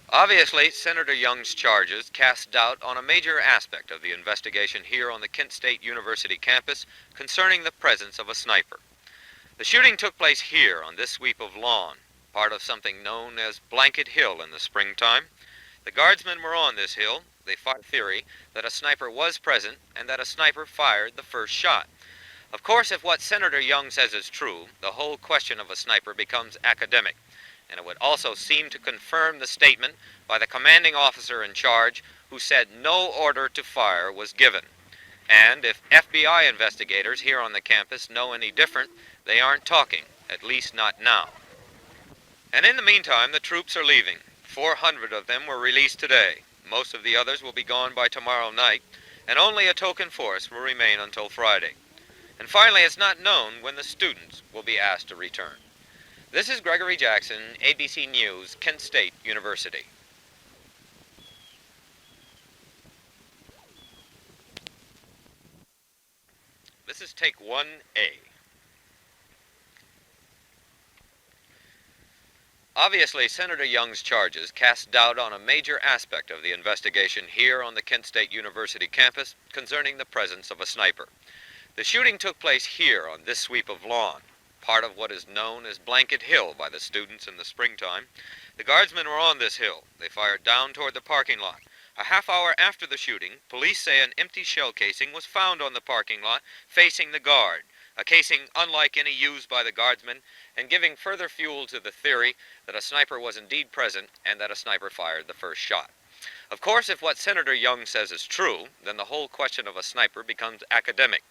Obviously, Senator Young's charges cast doubt on a major aspect of the investigation here on the Kent State University campus concerning the presence of a sniper. The shooting took place here on this sweep of lawn, part of something known as Blanket Hill in the springtime. The guardsmen were on this hill. They fought theory that a sniper was present and that a sniper fired the first shot. Of course, if what Senator Young says is true, the whole question of a sniper becomes academic, and it would also seem to confirm the statement by the commanding officer in charge who said no order to fire was given. And if FBI investigators here on the campus know any different, they aren't talking, at least not now. And in the meantime, the troops are leaving. 400 of them were released today. Most of the others will be gone by tomorrow night, and only a token force will remain until Friday. And finally, it's not known when the students will be asked to return. This is Gregory Jackson, ABC News, Kent State University. This is take 1A. Obviously, Senator Young's charges cast doubt on a major aspect of the investigation here on the Kent State University campus concerning the presence of a sniper. The shooting took place here on this sweep of lawn, part of what is known as Blanket Hill by the students in the springtime. The guardsmen were on this hill. They fired down toward the parking lot. A half hour after the shooting, police say an empty shell casing was found on the parking lot facing the guard, a casing unlike any used by the guardsmen and giving further fuel to the theory that a sniper was indeed present and that a sniper fired the first shot. Of course, if what Senator Young says is true, then the whole question of a sniper becomes academic,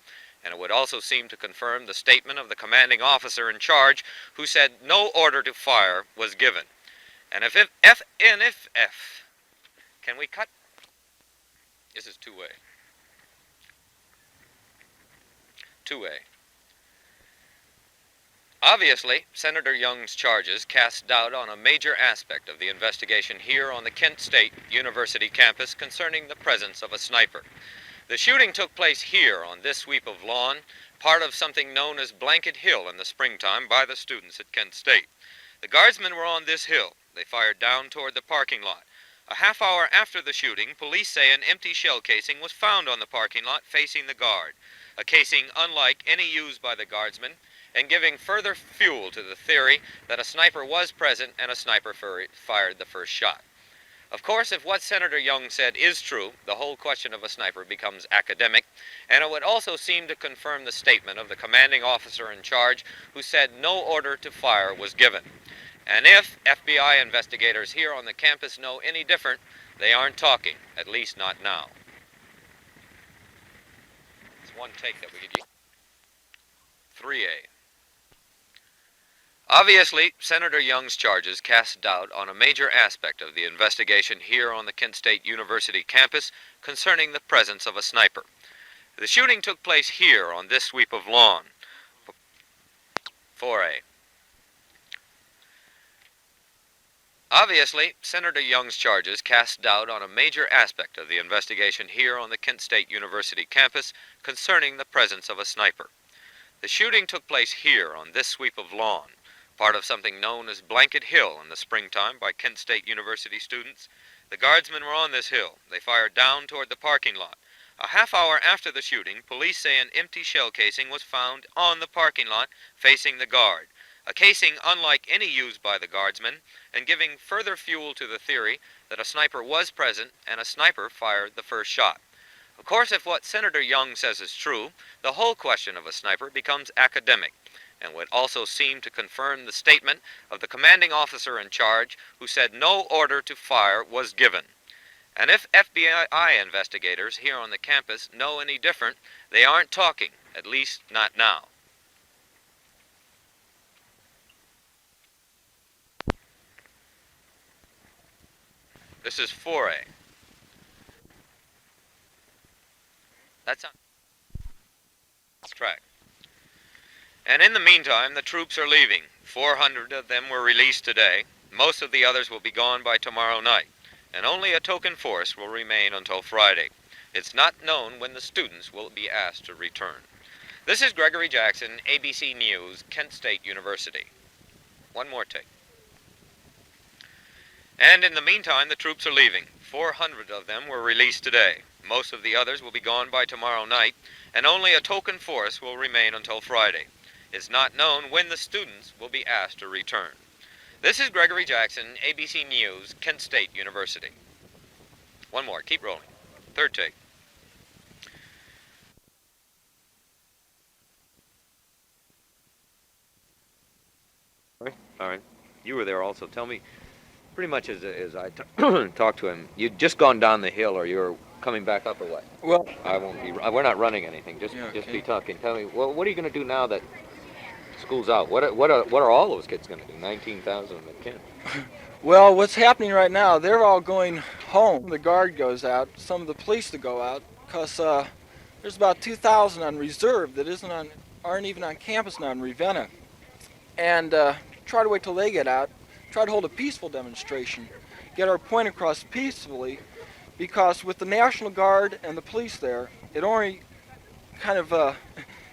and it would also seem to confirm the statement of the commanding officer in charge who said no order to fire was given. And if can we cut? This is 2A. 2A. Obviously, Senator Young's charges cast doubt on a major aspect of the investigation here on the Kent State University campus concerning the presence of a sniper. The shooting took place here on this sweep of lawn, part of something known as Blanket Hill in the springtime by the students at Kent State. The guardsmen were on this hill. They fired down toward the parking lot. A half hour after the shooting, police say an empty shell casing was found on the parking lot facing the guard, a casing unlike any used by the guardsmen, and giving further fuel to the theory that a sniper was present and a sniper fired the first shot. Of course, if what Senator Young said is true, the whole question of a sniper becomes academic, and it would also seem to confirm the statement of the commanding officer in charge who said no order to fire was given. And if FBI investigators here on the campus know any different, they aren't talking, at least not now. It's one take that we could use. 3A. Obviously, Senator Young's charges cast doubt on a major aspect of the investigation here on the Kent State University campus concerning the presence of a sniper. The shooting took place here on this sweep of lawn. 4A. Obviously, Senator Young's charges cast doubt on a major aspect of the investigation here on the Kent State University campus concerning the presence of a sniper. The shooting took place here on this sweep of lawn, part of something known as Blanket Hill in the springtime by Kent State University students. The guardsmen were on this hill. They fired down toward the parking lot. A half hour after the shooting, police say an empty shell casing was found on the parking lot facing the guard, a casing unlike any used by the guardsmen, and giving further fuel to the theory that a sniper was present and a sniper fired the first shot. Of course, if what Senator Young says is true, the whole question of a sniper becomes academic, and would also seem to confirm the statement of the commanding officer in charge who said no order to fire was given. And if FBI investigators here on the campus know any different, they aren't talking, at least not now. This is 4A. That's on track. And in the meantime, the troops are leaving. 400 of them were released today. Most of the others will be gone by tomorrow night, and only a token force will remain until Friday. It's not known when the students will be asked to return. This is Gregory Jackson, ABC News, Kent State University. One more take. And in the meantime, the troops are leaving. 400 of them were released today. Most of the others will be gone by tomorrow night, and only a token force will remain until Friday. It's not known when the students will be asked to return. This is Gregory Jackson, ABC News, Kent State University. One more, keep rolling. Third take. All right. You were there also. Tell me, pretty much as I talked to him, you'd just gone down the hill, or you're coming back up, or what? Well, I won't be. We're not running anything. Just yeah, okay. be talking. Tell me, well, what are you going to do now that school's out? What are all those kids going to do? 19,000 of them can't. Well, what's happening right now? They're all going home. The guard goes out. Some of the police to go out, because there's about 2,000 on reserve that aren't even on campus now in Ravenna, and try to wait till they get out. Try to hold a peaceful demonstration, get our point across peacefully, because with the National Guard and the police there, it only kind of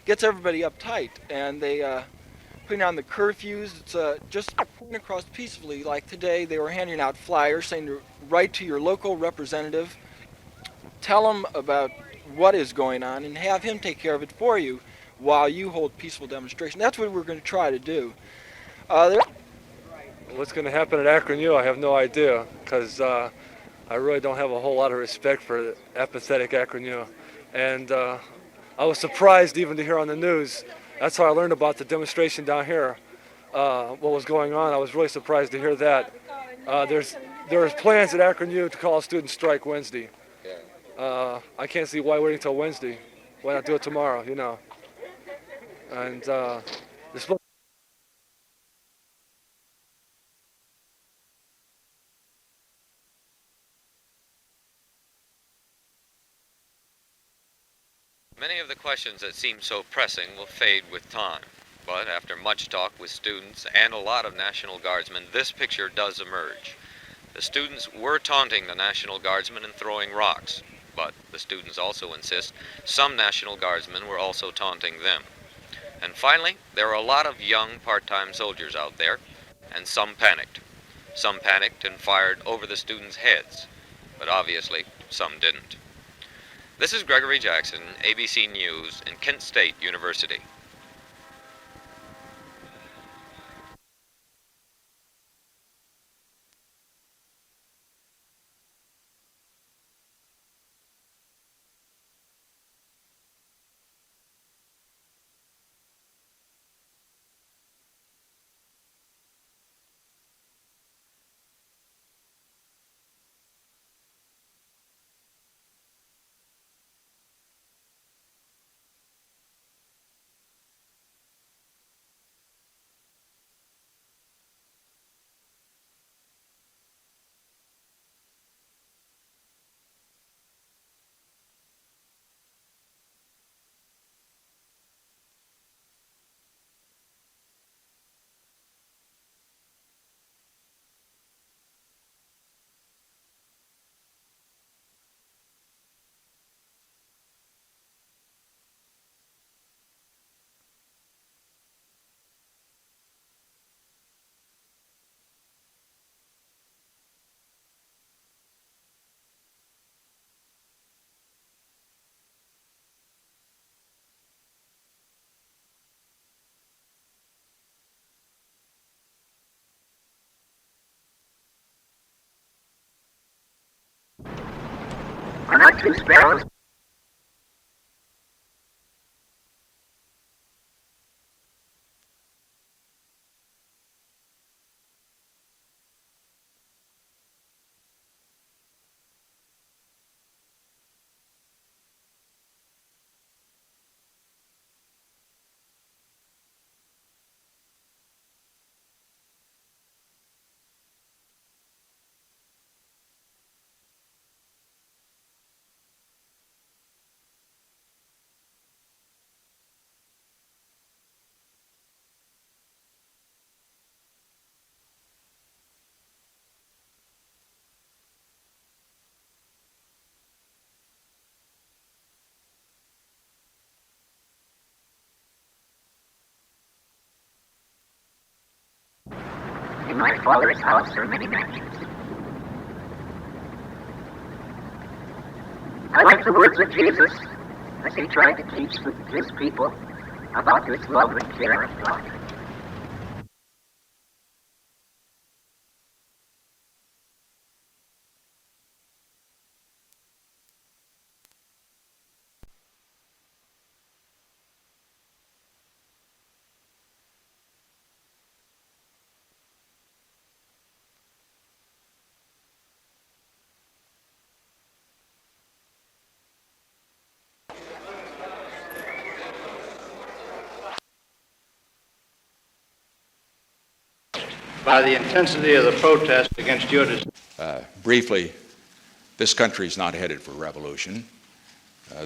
gets everybody uptight, and they putting on the curfews. It's just point across peacefully. Like today, they were handing out flyers saying to write to your local representative, tell them about what is going on, and have him take care of it for you while you hold peaceful demonstration. That's what we're going to try to do. What's going to happen at Akron U, I have no idea, because I really don't have a whole lot of respect for apathetic Akron U. And I was surprised even to hear on the news. That's how I learned about the demonstration down here, what was going on. I was really surprised to hear that. There's there's plans at Akron U to call a student strike Wednesday. I can't see why waiting until Wednesday. Why not do it tomorrow, you know? And this. Many of the questions that seem so pressing will fade with time. But after much talk with students and a lot of National Guardsmen, this picture does emerge. The students were taunting the National Guardsmen and throwing rocks, but the students also insist some National Guardsmen were also taunting them. And finally, there are a lot of young part-time soldiers out there, and some panicked. Some panicked and fired over the students' heads, but obviously some didn't. This is Gregory Jackson, ABC News in Kent State University. Are not two sparrows? In my Father's house are many mansions. I like the words of Jesus as he tried to teach his people about this love and care of God. By the intensity of the protest against your decision. Briefly, this country is not headed for revolution.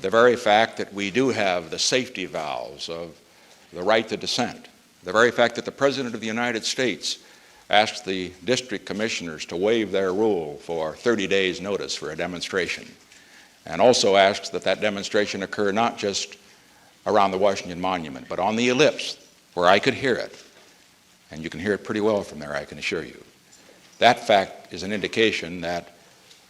The very fact that we do have the safety valves of the right to dissent, the very fact that the President of the United States asked the district commissioners to waive their rule for 30 days' notice for a demonstration, and also asked that that demonstration occur not just around the Washington Monument, but on the ellipse, where I could hear it. And you can hear it pretty well from there, I can assure you. That fact is an indication that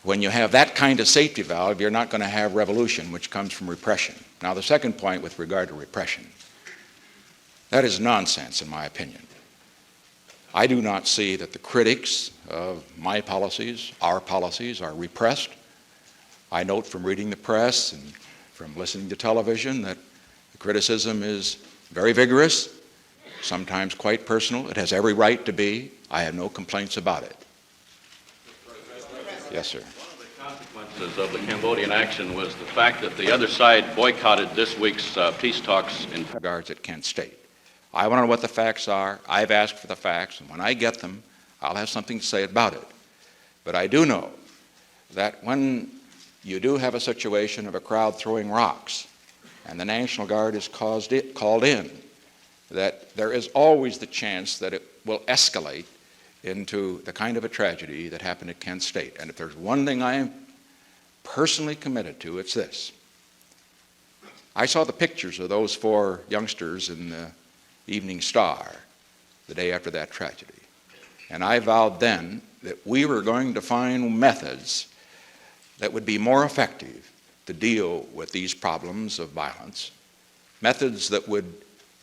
when you have that kind of safety valve, you're not going to have revolution, which comes from repression. Now, the second point with regard to repression, that is nonsense, in my opinion. I do not see that the critics of my policies, our policies, are repressed. I note from reading the press and from listening to television that the criticism is very vigorous, sometimes quite personal. It has every right to be. I have no complaints about it. Yes, sir. Consequences of the Cambodian action was the fact that the other side boycotted this week's peace talks in guards at Kent State. I want to know what the facts are. I've asked for the facts, and when I get them, I'll have something to say about it. But I do know that when you do have a situation of a crowd throwing rocks and the National Guard is called in, that there is always the chance that it will escalate into the kind of a tragedy that happened at Kent State. And if there's one thing I am personally committed to, it's this. I saw the pictures of those 4 youngsters in the Evening Star the day after that tragedy. And I vowed then that we were going to find methods that would be more effective to deal with these problems of violence, methods that would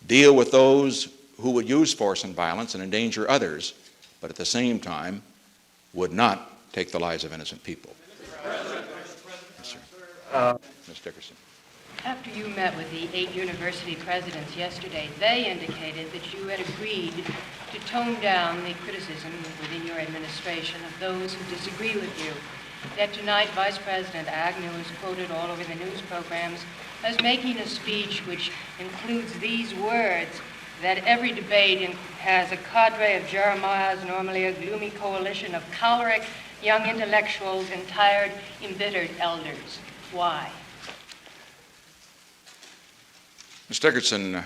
deal with those who would use force and violence and endanger others, but at the same time would not take the lives of innocent people. Yes, sir. Ms. Dickerson. After you met with the 8 university presidents yesterday, they indicated that you had agreed to tone down the criticism within your administration of those who disagree with you. Yet tonight, Vice President Agnew is quoted all over the news programs as making a speech which includes these words, that every debate has a cadre of Jeremiahs, normally a gloomy coalition of choleric young intellectuals and tired, embittered elders. Why? Ms. Dickerson,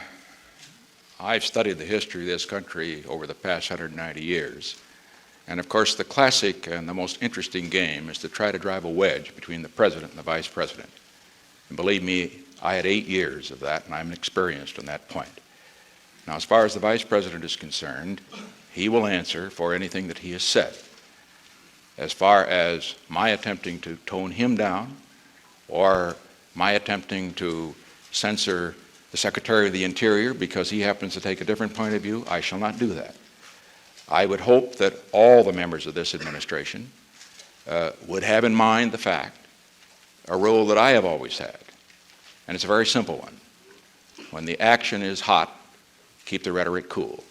I've studied the history of this country over the past 190 years. And of course, the classic and the most interesting game is to try to drive a wedge between the president and the vice president. And believe me, I had 8 years of that, and I'm experienced on that point. Now, as far as the vice president is concerned, he will answer for anything that he has said. As far as my attempting to tone him down or my attempting to censor the Secretary of the Interior because he happens to take a different point of view, I shall not do that. I would hope that all the members of this administration would have in mind the fact, a rule that I have always had, and it's a very simple one. When the action is hot, keep the rhetoric cool.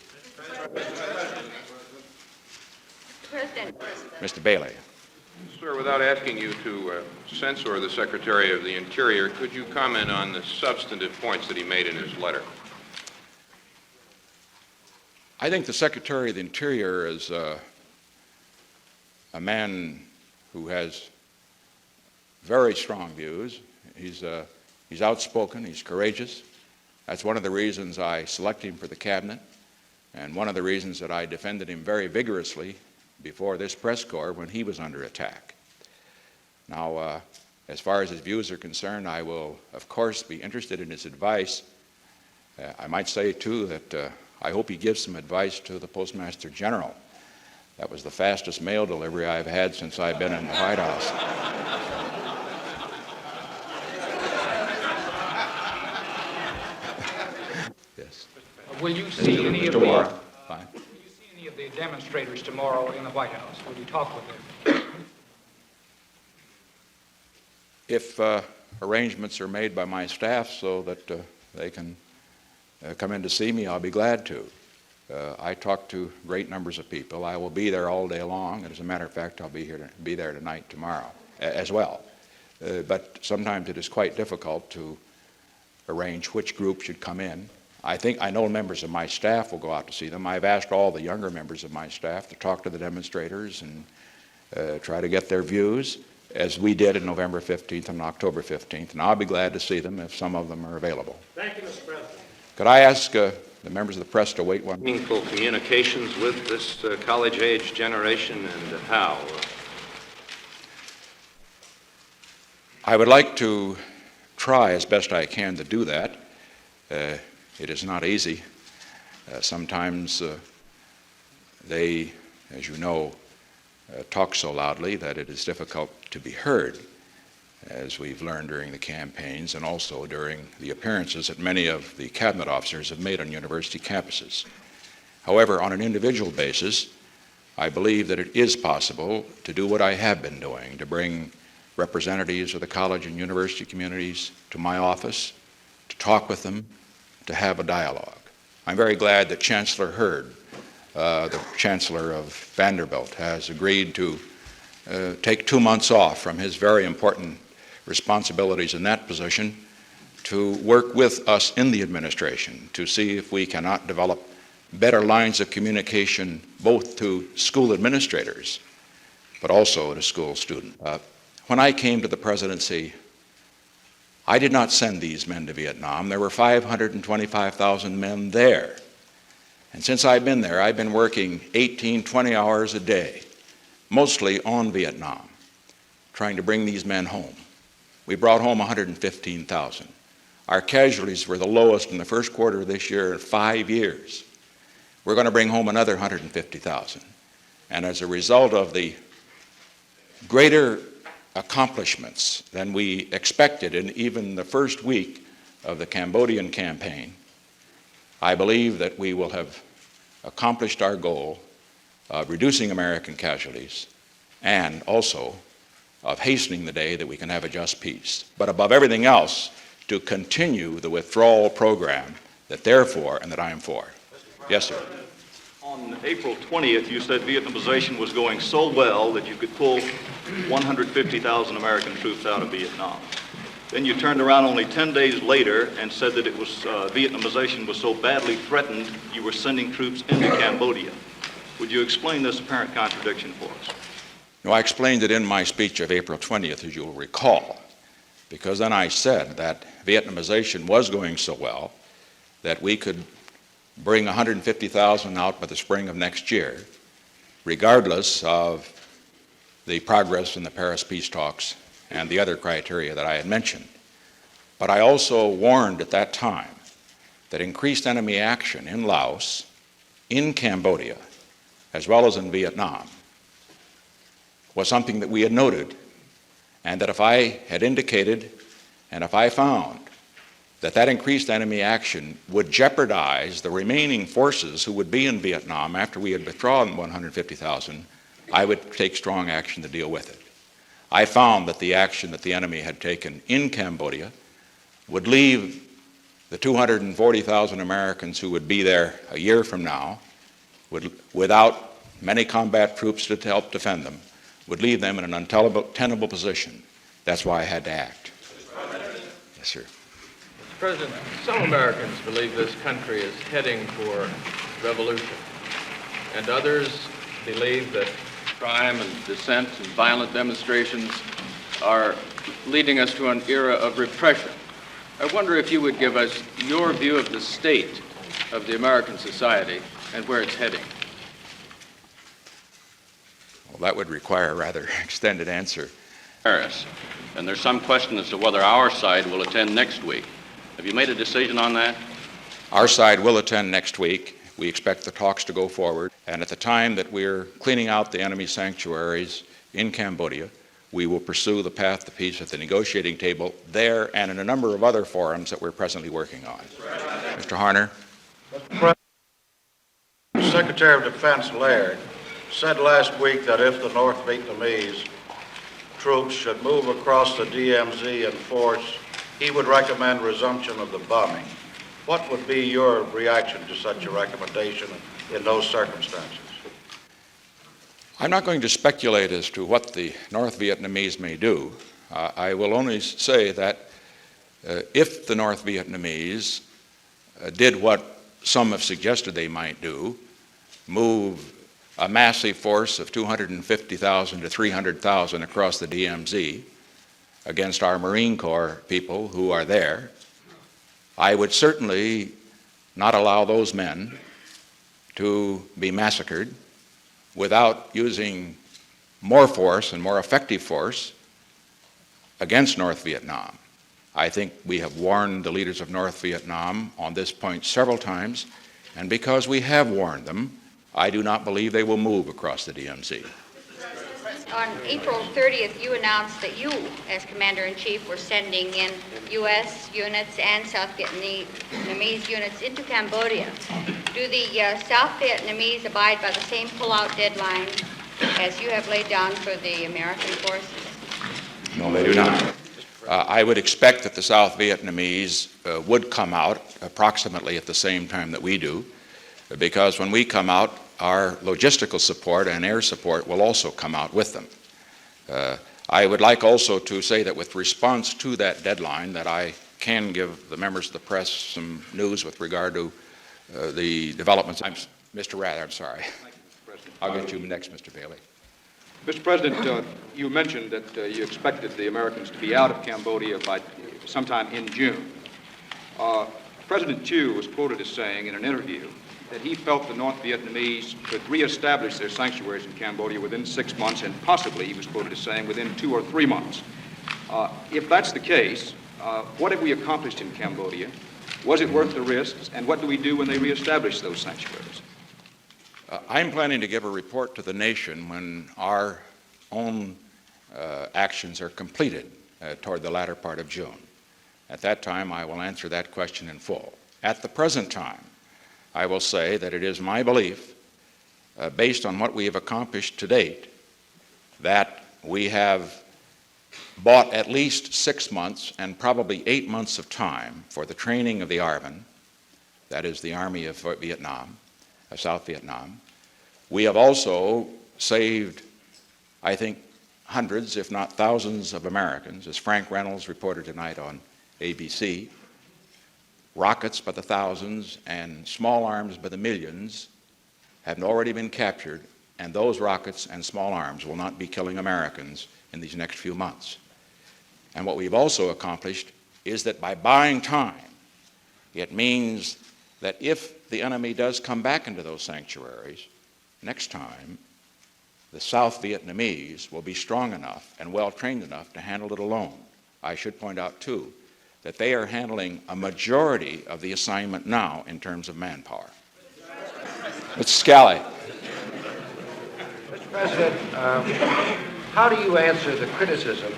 Mr. Bailey. Sir, without asking you to censor the Secretary of the Interior, could you comment on the substantive points that he made in his letter? I think the Secretary of the Interior is a man who has very strong views. He's outspoken, he's courageous. That's one of the reasons I selected him for the cabinet, and one of the reasons that I defended him very vigorously before this press corps when he was under attack. Now, as far as his views are concerned, I will, of course, be interested in his advice. I might say, too, that I hope he gives some advice to the Postmaster General. That was the fastest mail delivery I've had since I've been in the White House. Yes. Will you see any of the demonstrators tomorrow in the White House? Will you talk with them? If arrangements are made by my staff so that they can come in to see me, I'll be glad to. I talk to great numbers of people. I will be there all day long, and as a matter of fact, I'll be there tonight, tomorrow, as well. But sometimes it is quite difficult to arrange which group should come in. I know members of my staff will go out to see them. I've asked all the younger members of my staff to talk to the demonstrators and try to get their views, as we did on November 15th and October 15th, and I'll be glad to see them if some of them are available. Thank you, Mr. President. Could I ask the members of the press to wait one minute? Meaningful communications with this college-age generation, and how? I would like to try as best I can to do that. It is not easy. Sometimes they, as you know, talk so loudly that it is difficult to be heard, as we've learned during the campaigns and also during the appearances that many of the cabinet officers have made on university campuses. However, on an individual basis, I believe that it is possible to do what I have been doing, to bring representatives of the college and university communities to my office, to talk with them, to have a dialogue. I'm very glad that Chancellor Hurd, the Chancellor of Vanderbilt, has agreed to take 2 months off from his very important responsibilities in that position to work with us in the administration to see if we cannot develop better lines of communication both to school administrators but also to school students. When I came to the presidency, I did not send these men to Vietnam. There were 525,000 men there. And since I've been there, I've been working 18, 20 hours a day, mostly on Vietnam, trying to bring these men home. We brought home 115,000. Our casualties were the lowest in the first quarter of this year in 5 years. We're going to bring home another 150,000. And as a result of the greater accomplishments than we expected in even the first week of the Cambodian campaign, I believe that we will have accomplished our goal of reducing American casualties and also of hastening the day that we can have a just peace. But above everything else, to continue the withdrawal program that they're for and that I am for. Yes, sir. On April 20th, you said Vietnamization was going so well that you could pull 150,000 American troops out of Vietnam. Then you turned around only 10 days later and said that it was Vietnamization was so badly threatened you were sending troops into Cambodia. Would you explain this apparent contradiction for us? No, I explained it in my speech of April 20th, as you'll recall, because then I said that Vietnamization was going so well that we could bring 150,000 out by the spring of next year, regardless of the progress in the Paris peace talks and the other criteria that I had mentioned. But I also warned at that time that increased enemy action in Laos, in Cambodia, as well as in Vietnam, was something that we had noted, and that if I had indicated and if I found that that increased enemy action would jeopardize the remaining forces who would be in Vietnam after we had withdrawn 150,000, I would take strong action to deal with it. I found that the action that the enemy had taken in Cambodia would leave the 240,000 Americans who would be there a year from now, without many combat troops to help defend them, would leave them in an untenable position. That's why I had to act. Yes, sir. Mr. President, some Americans believe this country is heading for revolution, and others believe that crime and dissent and violent demonstrations are leading us to an era of repression. I wonder if you would give us your view of the state of the American society and where it's heading. Well, that would require a rather extended answer. Paris, and there's some question as to whether our side will attend next week. Have you made a decision on that? Our side will attend next week. We expect the talks to go forward, and at the time that we're cleaning out the enemy sanctuaries in Cambodia, we will pursue the path to peace at the negotiating table there and in a number of other forums that we're presently working on. Mr. Harner. Secretary of Defense Laird said last week that if the North Vietnamese troops should move across the DMZ in force, he would recommend resumption of the bombing. What would be your reaction to such a recommendation in those circumstances? I'm not going to speculate as to what the North Vietnamese may do. I will only say that if the North Vietnamese did what some have suggested they might do, move a massive force of 250,000 to 300,000 across the DMZ against our Marine Corps people who are there, I would certainly not allow those men to be massacred without using more force and more effective force against North Vietnam. I think we have warned the leaders of North Vietnam on this point several times, and because we have warned them, I do not believe they will move across the DMZ. On April 30th, you announced that you, as Commander-in-Chief, were sending in U.S. units and South Vietnamese units into Cambodia. Do the South Vietnamese abide by the same pull-out deadline as you have laid down for the American forces? No, they do not. I would expect that the South Vietnamese would come out approximately at the same time that we do, because when we come out, our logistical support and air support will also come out with them. I would like also to say that with response to that deadline, that I can give the members of the press some news with regard to the developments. Mr. Rather, I'm sorry. I'll get you next, Mr. Bailey. Mr. President, you mentioned that you expected the Americans to be out of Cambodia by sometime in June. President Thieu was quoted as saying in an interview that he felt the North Vietnamese could reestablish their sanctuaries in Cambodia within 6 months, and possibly, he was quoted as saying, within 2 or 3 months. If that's the case, what have we accomplished in Cambodia? Was it worth the risks? And what do we do when they reestablish those sanctuaries? I'm planning to give a report to the nation when our own actions are completed toward the latter part of June. At that time, I will answer that question in full. At the present time, I will say that it is my belief, based on what we have accomplished to date, that we have bought at least 6 months and probably 8 months of time for the training of the ARVN, that is the Army of Vietnam, of South Vietnam. We have also saved, I think, hundreds, if not thousands of Americans, as Frank Reynolds reported tonight on ABC. Rockets by the thousands and small arms by the millions have already been captured, and those rockets and small arms will not be killing Americans in these next few months. And what we've also accomplished is that by buying time, it means that if the enemy does come back into those sanctuaries, next time, the South Vietnamese will be strong enough and well-trained enough to handle it alone. I should point out, too, that they are handling a majority of the assignment now in terms of manpower. Mr. Scally. Mr. President, how do you answer the criticism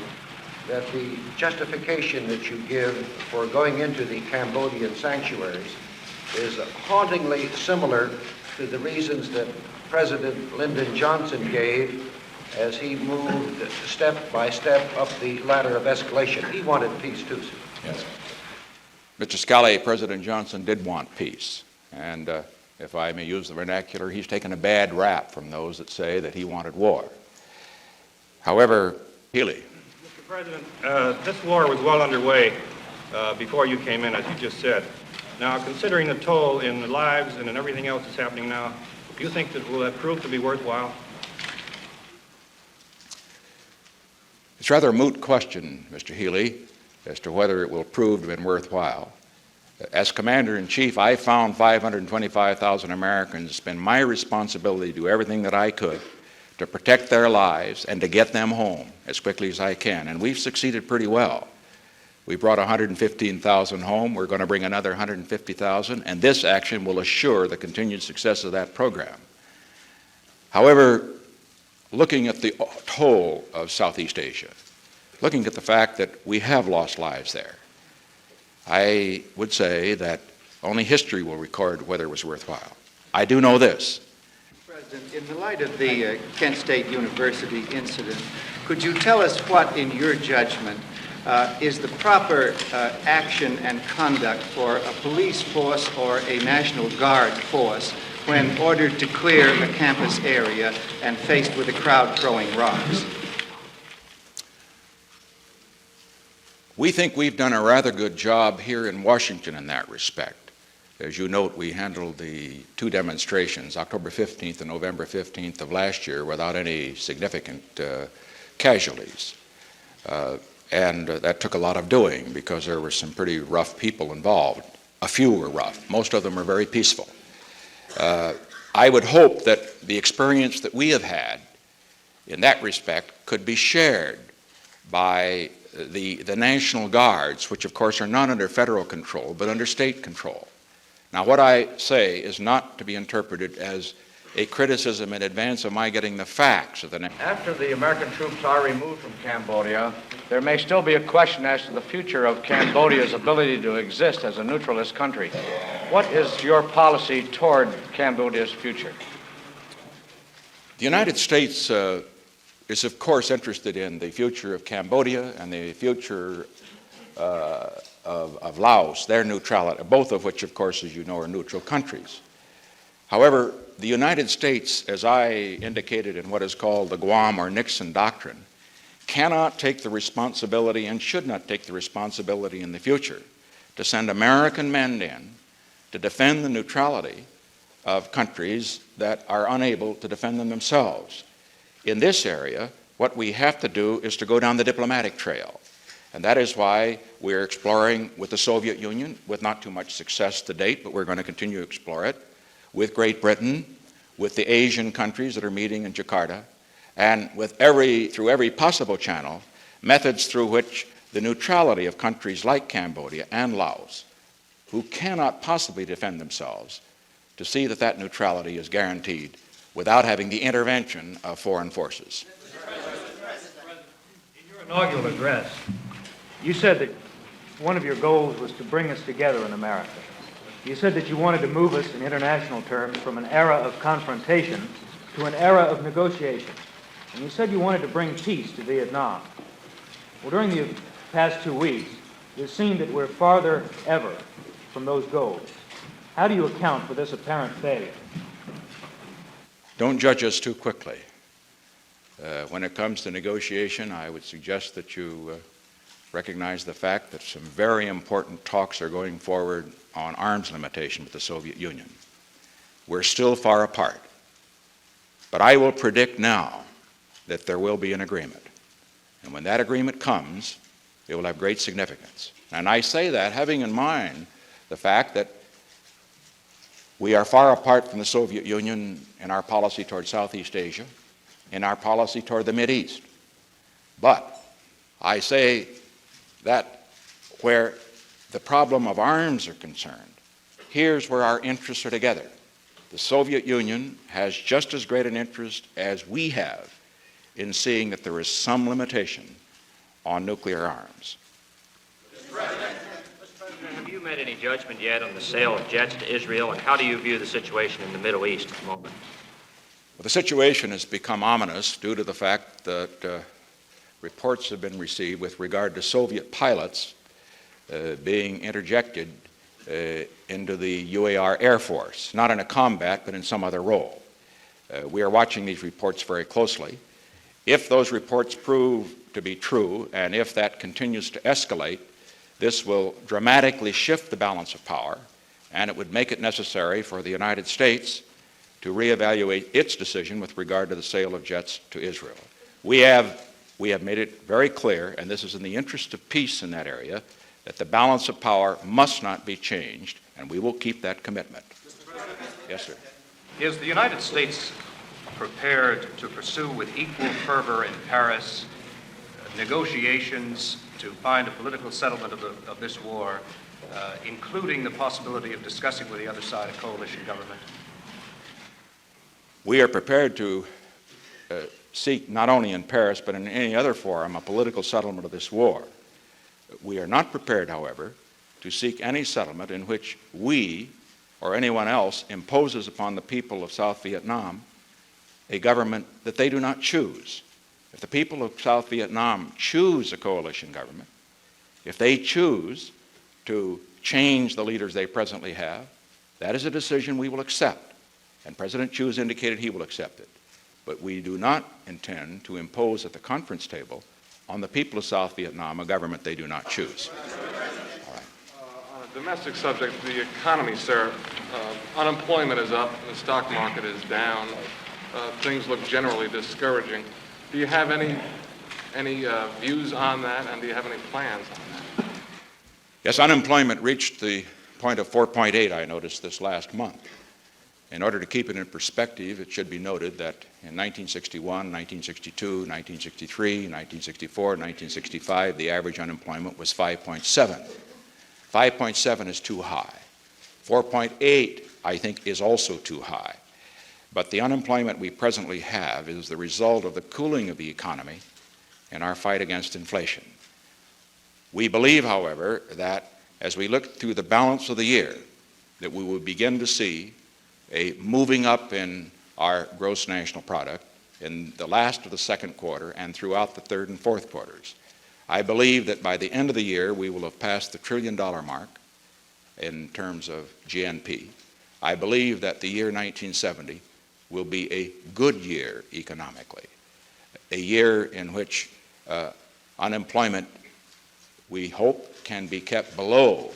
that the justification that you give for going into the Cambodian sanctuaries is hauntingly similar to the reasons that President Lyndon Johnson gave as he moved step by step up the ladder of escalation? He wanted peace too, sir. Yes. Mr. Scally, President Johnson did want peace. And if I may use the vernacular, he's taken a bad rap from those that say that he wanted war. However, Healy. Mr. President, this war was well underway before you came in, as you just said. Now, considering the toll in the lives and in everything else that's happening now, do you think that will that prove to be worthwhile? It's rather a moot question, Mr. Healy, as to whether it will prove to have been worthwhile. As Commander-in-Chief, I found 525,000 Americans. It's been my responsibility to do everything that I could to protect their lives and to get them home as quickly as I can. And we've succeeded pretty well. We brought 115,000 home. We're going to bring another 150,000, and this action will assure the continued success of that program. However, looking at the whole of Southeast Asia, looking at the fact that we have lost lives there, I would say that only history will record whether it was worthwhile. I do know this. President, in the light of the Kent State University incident, could you tell us what, in your judgment, is the proper action and conduct for a police force or a National Guard force when ordered to clear a campus area and faced with a crowd throwing rocks? We think we've done a rather good job here in Washington in that respect. As you note, we handled the two demonstrations, October 15th and November 15th of last year, without any significant casualties. And that took a lot of doing because there were some pretty rough people involved. A few were rough. Most of them were very peaceful. I would hope that the experience that we have had in that respect could be shared by the National Guards, which of course are not under federal control, but under state control. Now, what I say is not to be interpreted as a criticism in advance of my getting the facts of the nation. After the American troops are removed from Cambodia, there may still be a question as to the future of Cambodia's ability to exist as a neutralist country. What is your policy toward Cambodia's future? The United States is, of course, interested in the future of Cambodia and the future of Laos, their neutrality, both of which, of course, as you know, are neutral countries. However, the United States, as I indicated in what is called the Guam or Nixon Doctrine, cannot take the responsibility and should not take the responsibility in the future to send American men in to defend the neutrality of countries that are unable to defend them themselves. In this area, what we have to do is to go down the diplomatic trail. And that is why we're exploring with the Soviet Union, with not too much success to date, but we're going to continue to explore it, with Great Britain, with the Asian countries that are meeting in Jakarta, and with through every possible channel, methods through which the neutrality of countries like Cambodia and Laos, who cannot possibly defend themselves, to see that that neutrality is guaranteed without having the intervention of foreign forces. In your inaugural address, you said that one of your goals was to bring us together in America. You said that you wanted to move us in international terms from an era of confrontation to an era of negotiation. And you said you wanted to bring peace to Vietnam. Well, during the past 2 weeks, it seemed that we're farther ever from those goals. How do you account for this apparent failure? Don't judge us too quickly. When it comes to negotiation, I would suggest that you recognize the fact that some very important talks are going forward on arms limitation with the Soviet Union. We're still far apart. But I will predict now that there will be an agreement. And when that agreement comes, it will have great significance. And I say that having in mind the fact that we are far apart from the Soviet Union in our policy toward Southeast Asia, in our policy toward the Mideast. But I say that where the problem of arms are concerned, here's where our interests are together. The Soviet Union has just as great an interest as we have in seeing that there is some limitation on nuclear arms. Mr. President, have you made any judgment yet on the sale of jets to Israel, and how do you view the situation in the Middle East at the moment? Well, the situation has become ominous due to the fact that reports have been received with regard to Soviet pilots being interjected into the UAR Air Force, not in a combat, but in some other role. We are watching these reports very closely. If those reports prove to be true, and if that continues to escalate, this will dramatically shift the balance of power, and it would make it necessary for the United States to reevaluate its decision with regard to the sale of jets to Israel. We have made it very clear, and this is in the interest of peace in that area, that the balance of power must not be changed, and we will keep that commitment. Yes, sir. Is the United States prepared to pursue with equal fervor in Paris negotiations to find a political settlement of this war, including the possibility of discussing with the other side a coalition government? We are prepared to seek not only in Paris but in any other forum a political settlement of this war. We are not prepared, however, to seek any settlement in which we or anyone else imposes upon the people of South Vietnam a government that they do not choose. If the people of South Vietnam choose a coalition government, if they choose to change the leaders they presently have, that is a decision we will accept. And President Chiu has indicated he will accept it. But we do not intend to impose at the conference table on the people of South Vietnam a government they do not choose. All right. On a domestic subject, the economy, sir, unemployment is up, the stock market is down, things look generally discouraging. Do you have any views on that, and do you have any plans on that? Yes, unemployment reached the point of 4.8, I noticed, this last month. In order to keep it in perspective, it should be noted that in 1961, 1962, 1963, 1964, 1965, the average unemployment was 5.7. 5.7 is too high. 4.8, I think, is also too high. But the unemployment we presently have is the result of the cooling of the economy in our fight against inflation. We believe, however, that as we look through the balance of the year, that we will begin to see a moving up in our gross national product in the last of the second quarter and throughout the third and fourth quarters. I believe that by the end of the year, we will have passed the $1 trillion mark in terms of GNP. I believe that the year 1970 will be a good year economically, a year in which unemployment, we hope, can be kept below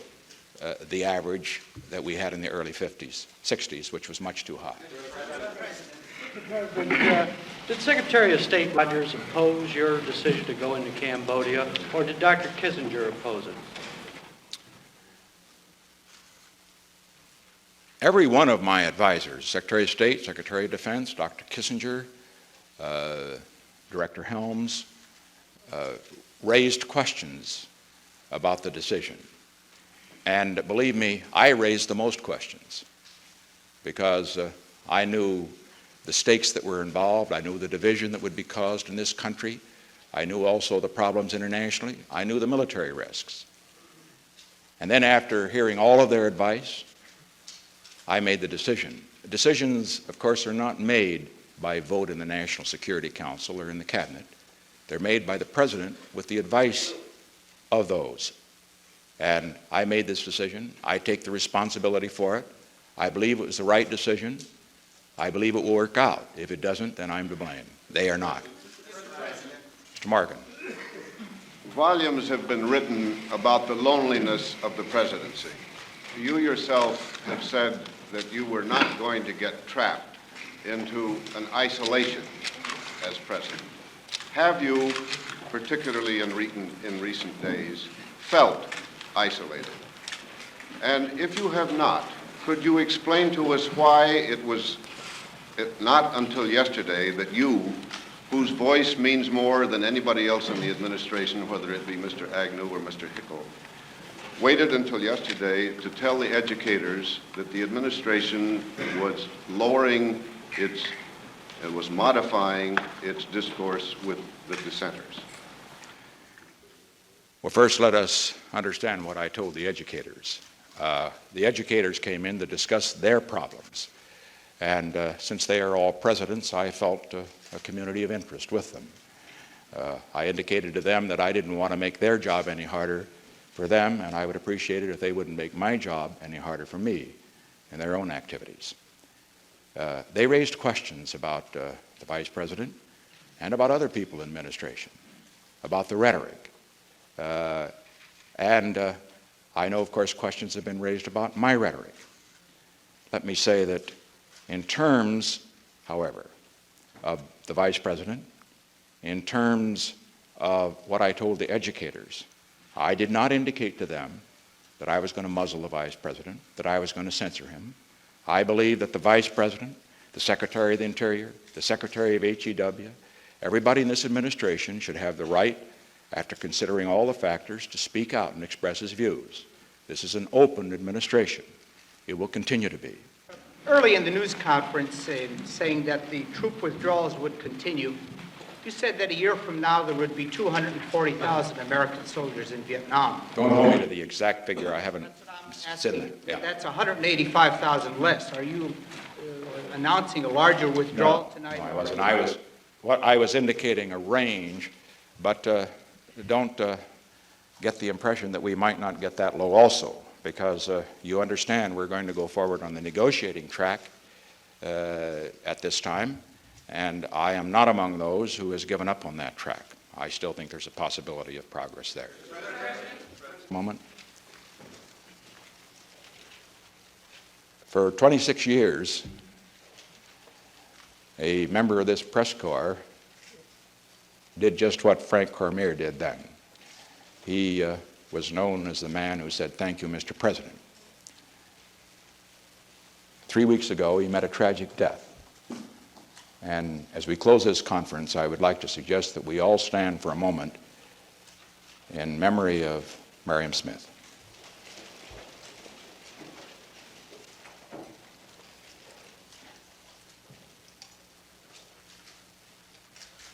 the average that we had in the early 50s, 60s, which was much too high. Mr. President, did Secretary of State Rogers oppose your decision to go into Cambodia, or did Dr. Kissinger oppose it? Every one of my advisors, Secretary of State, Secretary of Defense, Dr. Kissinger, Director Helms, raised questions about the decision. And believe me, I raised the most questions because I knew the stakes that were involved. I knew the division that would be caused in this country. I knew also the problems internationally. I knew the military risks. And then after hearing all of their advice, I made the decision. Decisions, of course, are not made by vote in the National Security Council or in the Cabinet. They're made by the President with the advice of those. And I made this decision. I take the responsibility for it. I believe it was the right decision. I believe it will work out. If it doesn't, then I'm to blame. They are not. Mr. Markin. Volumes have been written about the loneliness of the presidency. You yourself have said that you were not going to get trapped into an isolation as president. Have you, particularly in recent days, felt isolated? And if you have not, could you explain to us why it was not until yesterday that you, whose voice means more than anybody else in the administration, whether it be Mr. Agnew or Mr. Hickel, waited until yesterday to tell the educators that the administration was lowering was modifying its discourse with the dissenters? Well, first let us understand what I told the educators. The educators came in to discuss their problems. And since they are all presidents, I felt a community of interest with them. I indicated to them that I didn't want to make their job any harder for them, and I would appreciate it if they wouldn't make my job any harder for me in their own activities. They raised questions about the Vice President and about other people in administration, about the rhetoric. And I know, of course, questions have been raised about my rhetoric. Let me say that in terms, however, of the Vice President, in terms of what I told the educators, I did not indicate to them that I was going to muzzle the Vice President, that I was going to censor him. I believe that the Vice President, the Secretary of the Interior, the Secretary of HEW, everybody in this administration should have the right, after considering all the factors, to speak out and express his views. This is an open administration. It will continue to be. Early in the news conference, saying that the troop withdrawals would continue, you said that a year from now there would be 240,000 American soldiers in Vietnam. Don't hold me to the exact figure. I haven't said that. Yeah. That's 185,000 less. Are you announcing a larger withdrawal tonight? No, I wasn't. I was indicating a range, but don't get the impression that we might not get that low also, because you understand we're going to go forward on the negotiating track at this time, and I am not among those who has given up on that track. I still think there's a possibility of progress there. Moment. For 26 years, a member of this press corps did just what Frank Cormier did then. He was known as the man who said, "Thank you, Mr. President." 3 weeks ago, he met a tragic death. And as we close this conference, I would like to suggest that we all stand for a moment in memory of Miriam Smith.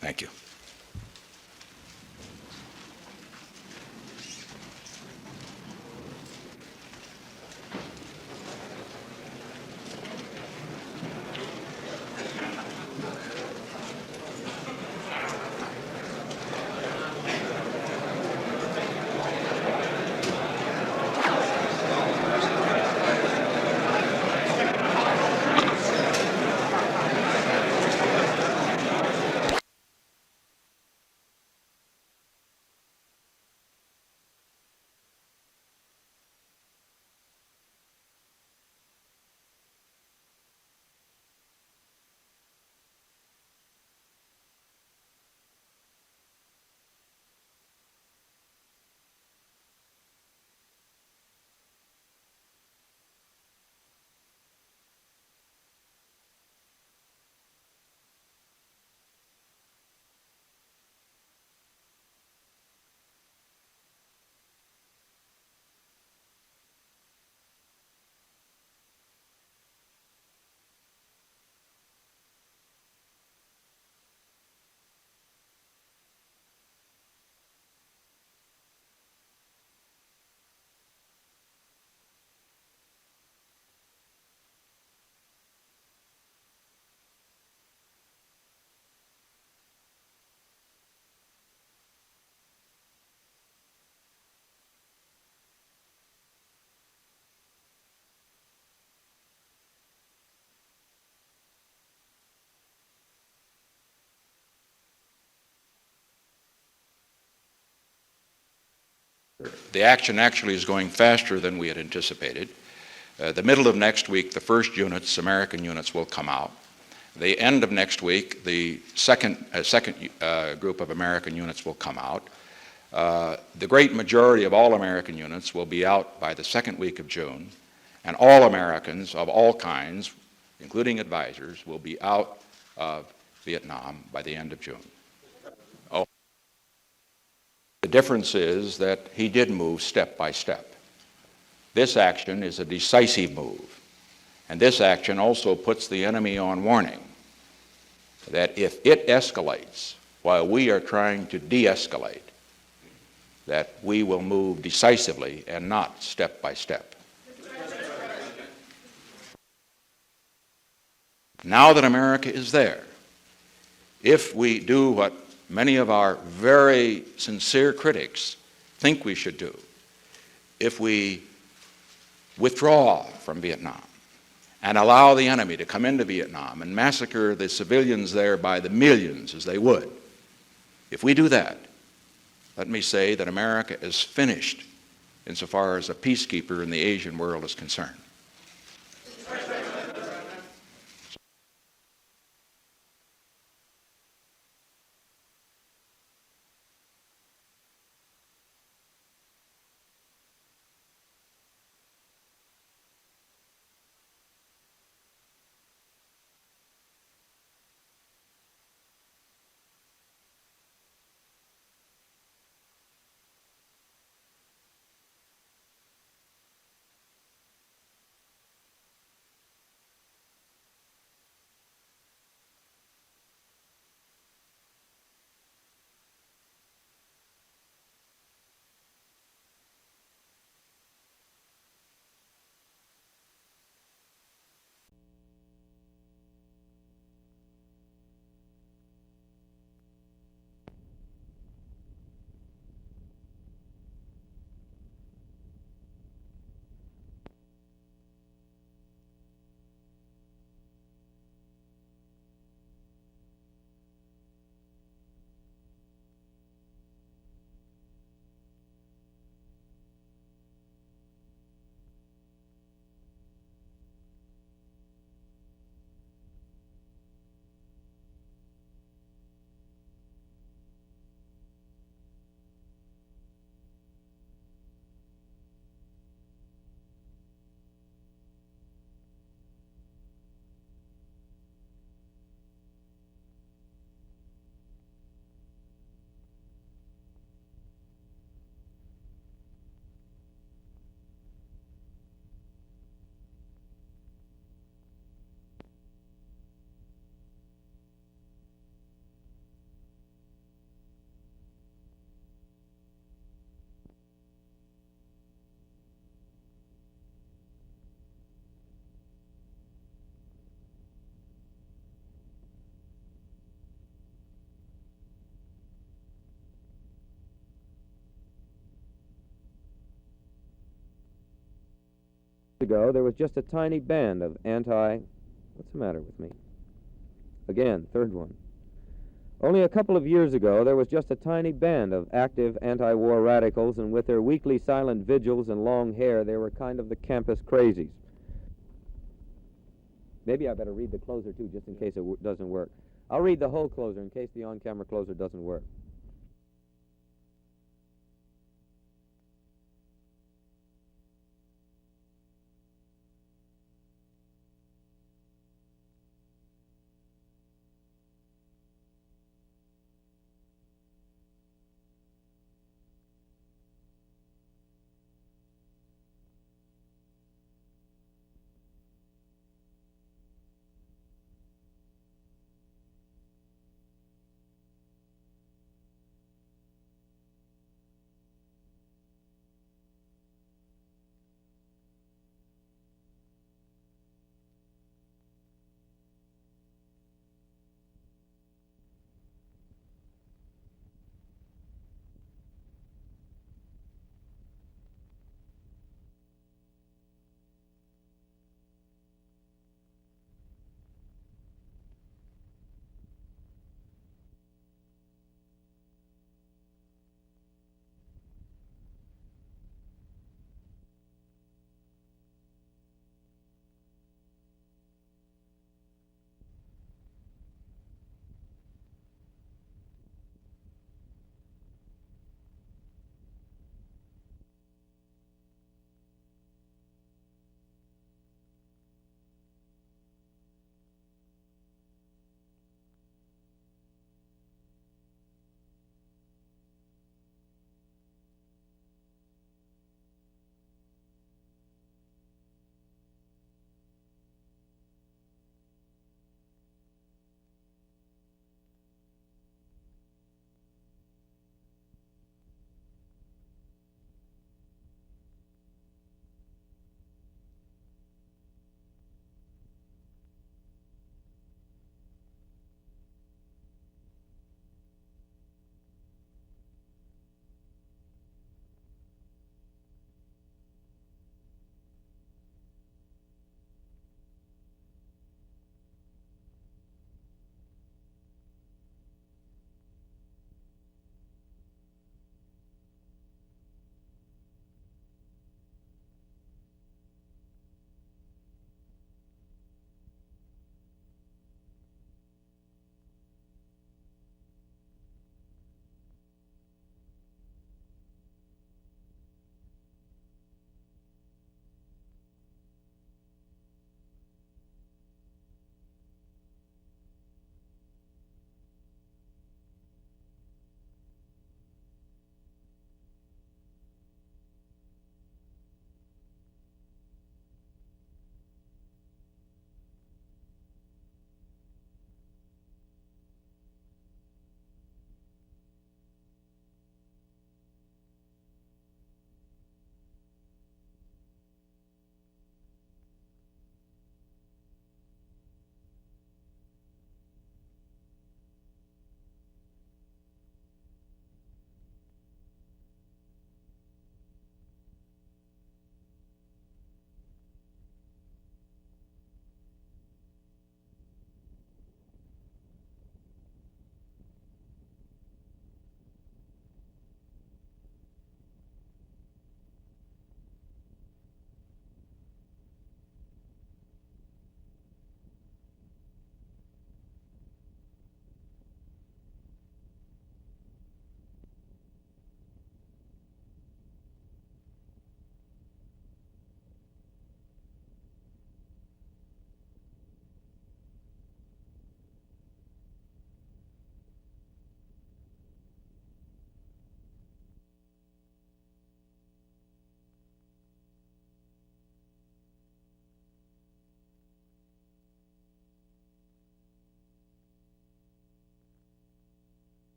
Thank you. the action actually is going faster than we had anticipated. The middle of next week, the first units, American units, will come out. The end of next week, the second group of American units will come out. The great majority of all American units will be out by the second week of June, and all Americans of all kinds, including advisors, will be out of Vietnam by the end of June. The difference is that he did move step by step. This action is a decisive move, and this action also puts the enemy on warning that if it escalates while we are trying to de-escalate, that we will move decisively and not step by step. Now that America is there, if we do what many of our very sincere critics think we should do, if we withdraw from Vietnam and allow the enemy to come into Vietnam and massacre the civilians there by the millions as they would, if we do that, let me say that America is finished insofar as a peacekeeper in the Asian world is concerned. Ago, there was just a tiny band of what's the matter with me? Again, third one. Only a couple of years ago, there was just a tiny band of active anti-war radicals, and with their weekly silent vigils and long hair, they were kind of the campus crazies. Maybe I better read the closer, too, just in case it doesn't work. I'll read the whole closer in case the on-camera closer doesn't work.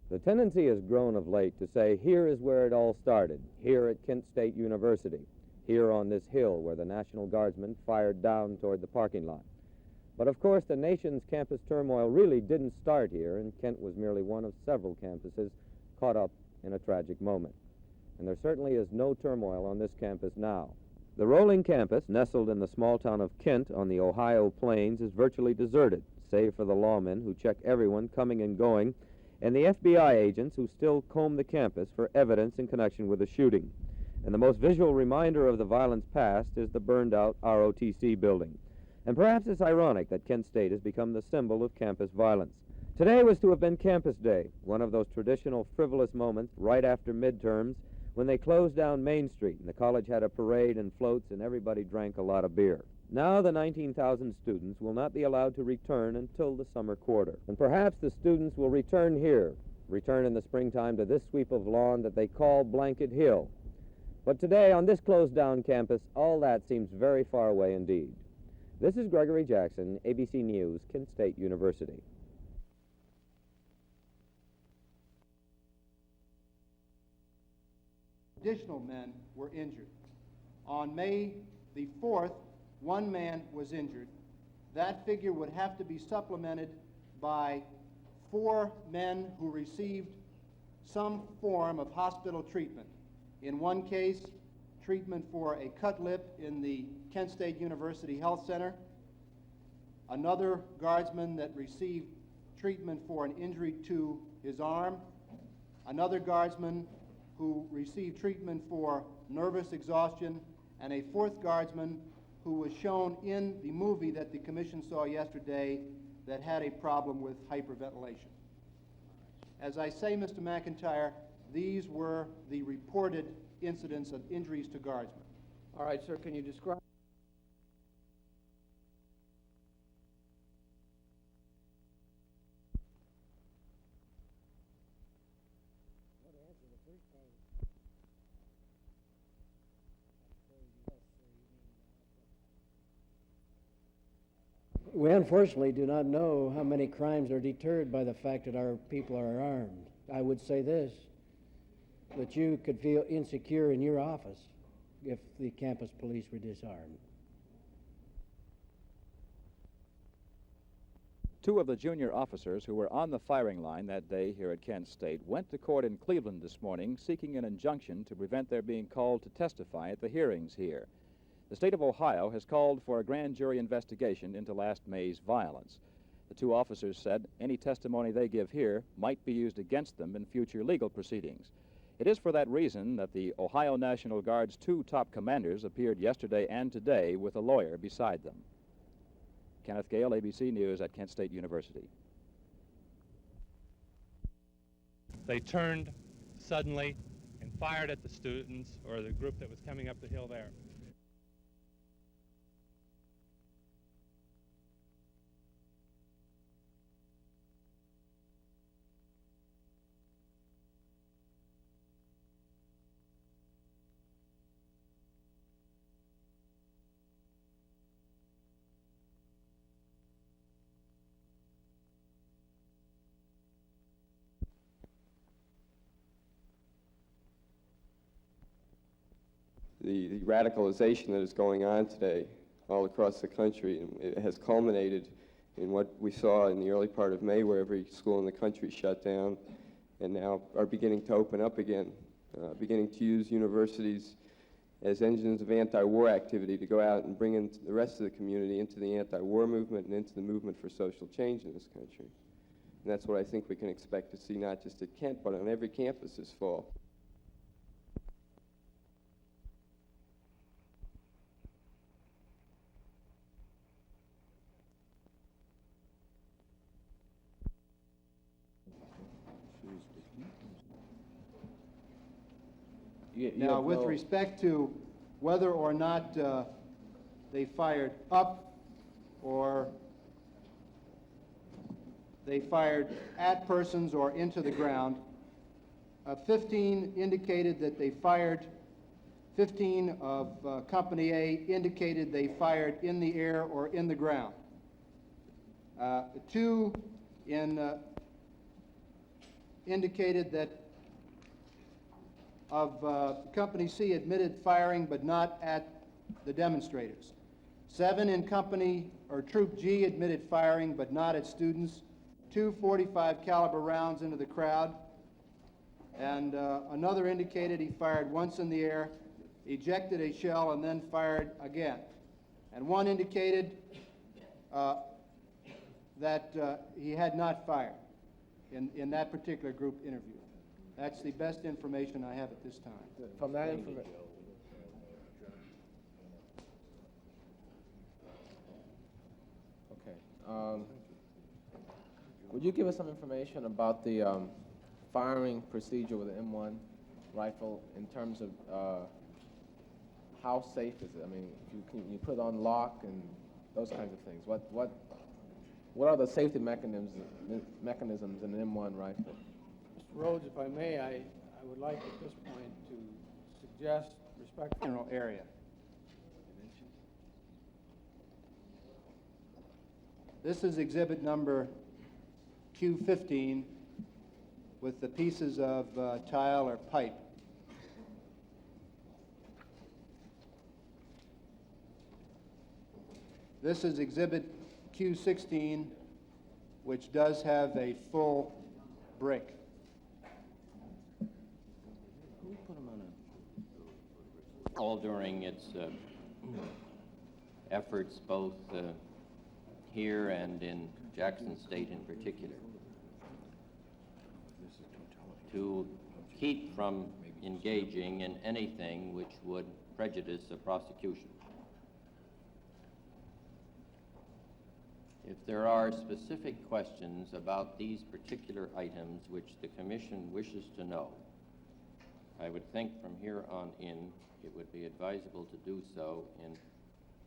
The tendency has grown of late to say, here is where it all started, here at Kent State University, here on this hill where the National Guardsmen fired down toward the parking lot. But of course, the nation's campus turmoil really didn't start here, and Kent was merely one of several campuses caught up in a tragic moment. And there certainly is no turmoil on this campus now. The rolling campus, nestled in the small town of Kent on the Ohio plains, is virtually deserted, save for the lawmen who check everyone coming and going, and the FBI agents who still comb the campus for evidence in connection with the shooting. And the most visual reminder of the violence past is the burned-out ROTC building. And perhaps it's ironic that Kent State has become the symbol of campus violence. Today was to have been Campus Day, one of those traditional frivolous moments right after midterms when they closed down Main Street and the college had a parade and floats and everybody drank a lot of beer. Now the 19,000 students will not be allowed to return until the summer quarter. And perhaps the students will return here, return in the springtime to this sweep of lawn that they call Blanket Hill. But today, on this closed-down campus, all that seems very far away indeed. This is Gregory Jackson, ABC News, Kent State University. Additional men were injured. On May the 4th, one man was injured. That figure would have to be supplemented by 4 men who received some form of hospital treatment. In one case, treatment for a cut lip in the Kent State University Health Center. Another guardsman that received treatment for an injury to his arm. Another guardsman who received treatment for nervous exhaustion. And a 4th guardsman who was shown in the movie that the commission saw yesterday that had a problem with hyperventilation. As I say, Mr. McIntyre, these were the reported incidents of injuries to guardsmen. All right, sir, can you describe? We unfortunately do not know how many crimes are deterred by the fact that our people are armed. I would say this, that you could feel insecure in your office if the campus police were disarmed. 2 of the junior officers who were on the firing line that day here at Kent State went to court in Cleveland this morning seeking an injunction to prevent their being called to testify at the hearings here. The state of Ohio has called for a grand jury investigation into last May's violence. The 2 officers said any testimony they give here might be used against them in future legal proceedings. It is for that reason that the Ohio National Guard's 2 top commanders appeared yesterday and today with a lawyer beside them. Kenneth Gale, ABC News at Kent State University. They turned suddenly and fired at the students or the group that was coming up the hill there. The radicalization that is going on today all across the country, and it has culminated in what we saw in the early part of May, where every school in the country shut down and now are beginning to open up again, beginning to use universities as engines of anti-war activity to go out and bring in the rest of the community into the anti-war movement and into the movement for social change in this country. And that's what I think we can expect to see not just at Kent, but on every campus this fall. Now, with respect to whether or not they fired up or they fired at persons or into the ground, 15 indicated that they fired, 15 of Company A indicated they fired in the air or in the ground. 2 in indicated that Company C admitted firing but not at the demonstrators. 7 in Company or Troop G admitted firing but not at students. 2 .45 caliber rounds into the crowd. And another indicated he fired once in the air, ejected a shell, and then fired again. And 1 indicated that he had not fired in that particular group interview. That's the best information I have at this time. From that information. Okay. Would you give us some information about the firing procedure with the M1 rifle in terms of how safe is it? I mean, you put it on lock and those kinds of things. What are the safety mechanisms in an M1 rifle? Mr. Rhodes, if I may, I would like at this point to suggest respect for general area. This is exhibit number Q15 with the pieces of tile or pipe. This is exhibit Q16, which does have a full brick. All during its efforts both here and in Jackson State in particular to keep from engaging in anything which would prejudice a prosecution. If there are specific questions about these particular items which the Commission wishes to know, I would think from here on in it would be advisable to do so in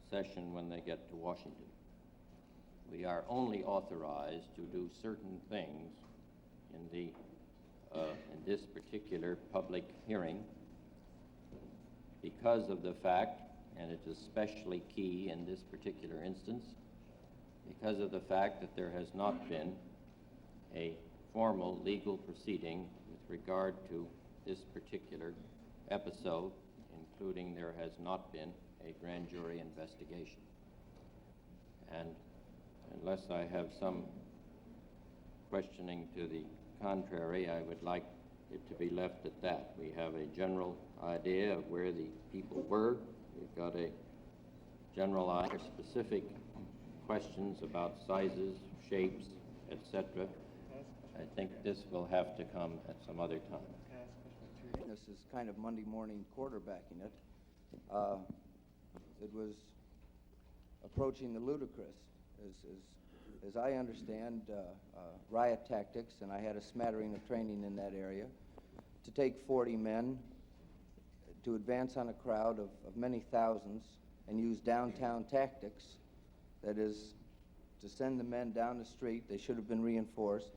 session when they get to Washington. We are only authorized to do certain things in this particular public hearing because of the fact, and it's especially key in this particular instance, because of the fact that there has not been a formal legal proceeding with regard to this particular episode, including there has not been a grand jury investigation. And unless I have some questioning to the contrary, I would like it to be left at that. We have a general idea of where the people were. We've got a general idea of specific questions about sizes, shapes, etc. I think this will have to come at some other time. This is kind of Monday morning quarterbacking it. It was approaching the ludicrous. As I understand riot tactics, and I had a smattering of training in that area, to take 40 men, to advance on a crowd of many thousands, and use downtown tactics, that is, to send the men down the street. They should have been reinforced.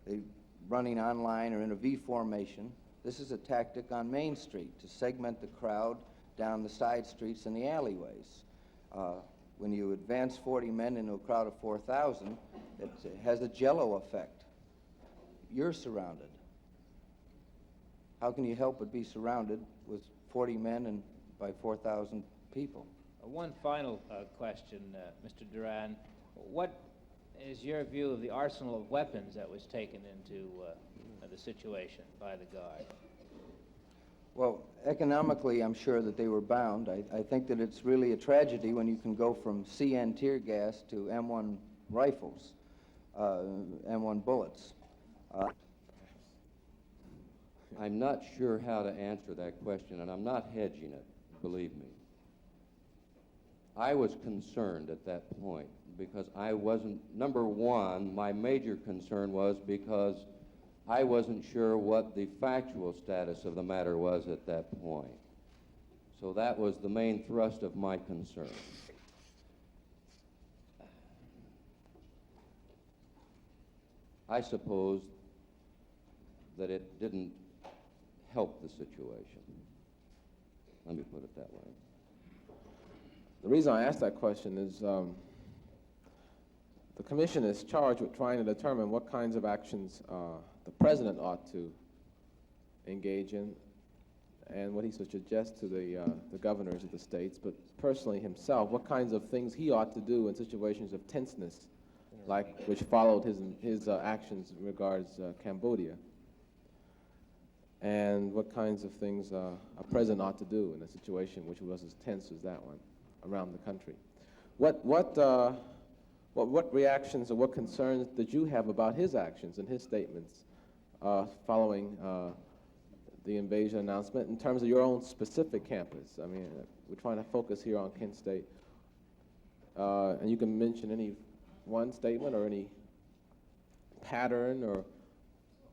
They running on line or in a V formation. This is a tactic on Main Street, to segment the crowd down the side streets and the alleyways. When you advance 40 men into a crowd of 4,000, it has a jello effect. You're surrounded. How can you help but be surrounded with 40 men and by 4,000 people? One final question, Mr. Duran. What is your view of the arsenal of weapons that was taken into the situation by the Guard? Well, economically, I'm sure that they were bound. I think that it's really a tragedy when you can go from CN tear gas to M1 rifles, M1 bullets. I'm not sure how to answer that question, and I'm not hedging it, believe me. I was concerned at that point because I wasn't, number one, my major concern was because I wasn't sure what the factual status of the matter was at that point. So that was the main thrust of my concern. I suppose that it didn't help the situation. Let me put it that way. The reason I asked that question is the Commission is charged with trying to determine what kinds of actions the president ought to engage in, and what he should suggest to the governors of the states, but personally himself, what kinds of things he ought to do in situations of tenseness, like which followed his actions in regards Cambodia, and what kinds of things a president ought to do in a situation which was as tense as that one around the country. What reactions or what concerns did you have about his actions and his statements following the invasion announcement in terms of your own specific campus? I mean, we're trying to focus here on Kent State. And you can mention any one statement or any pattern, or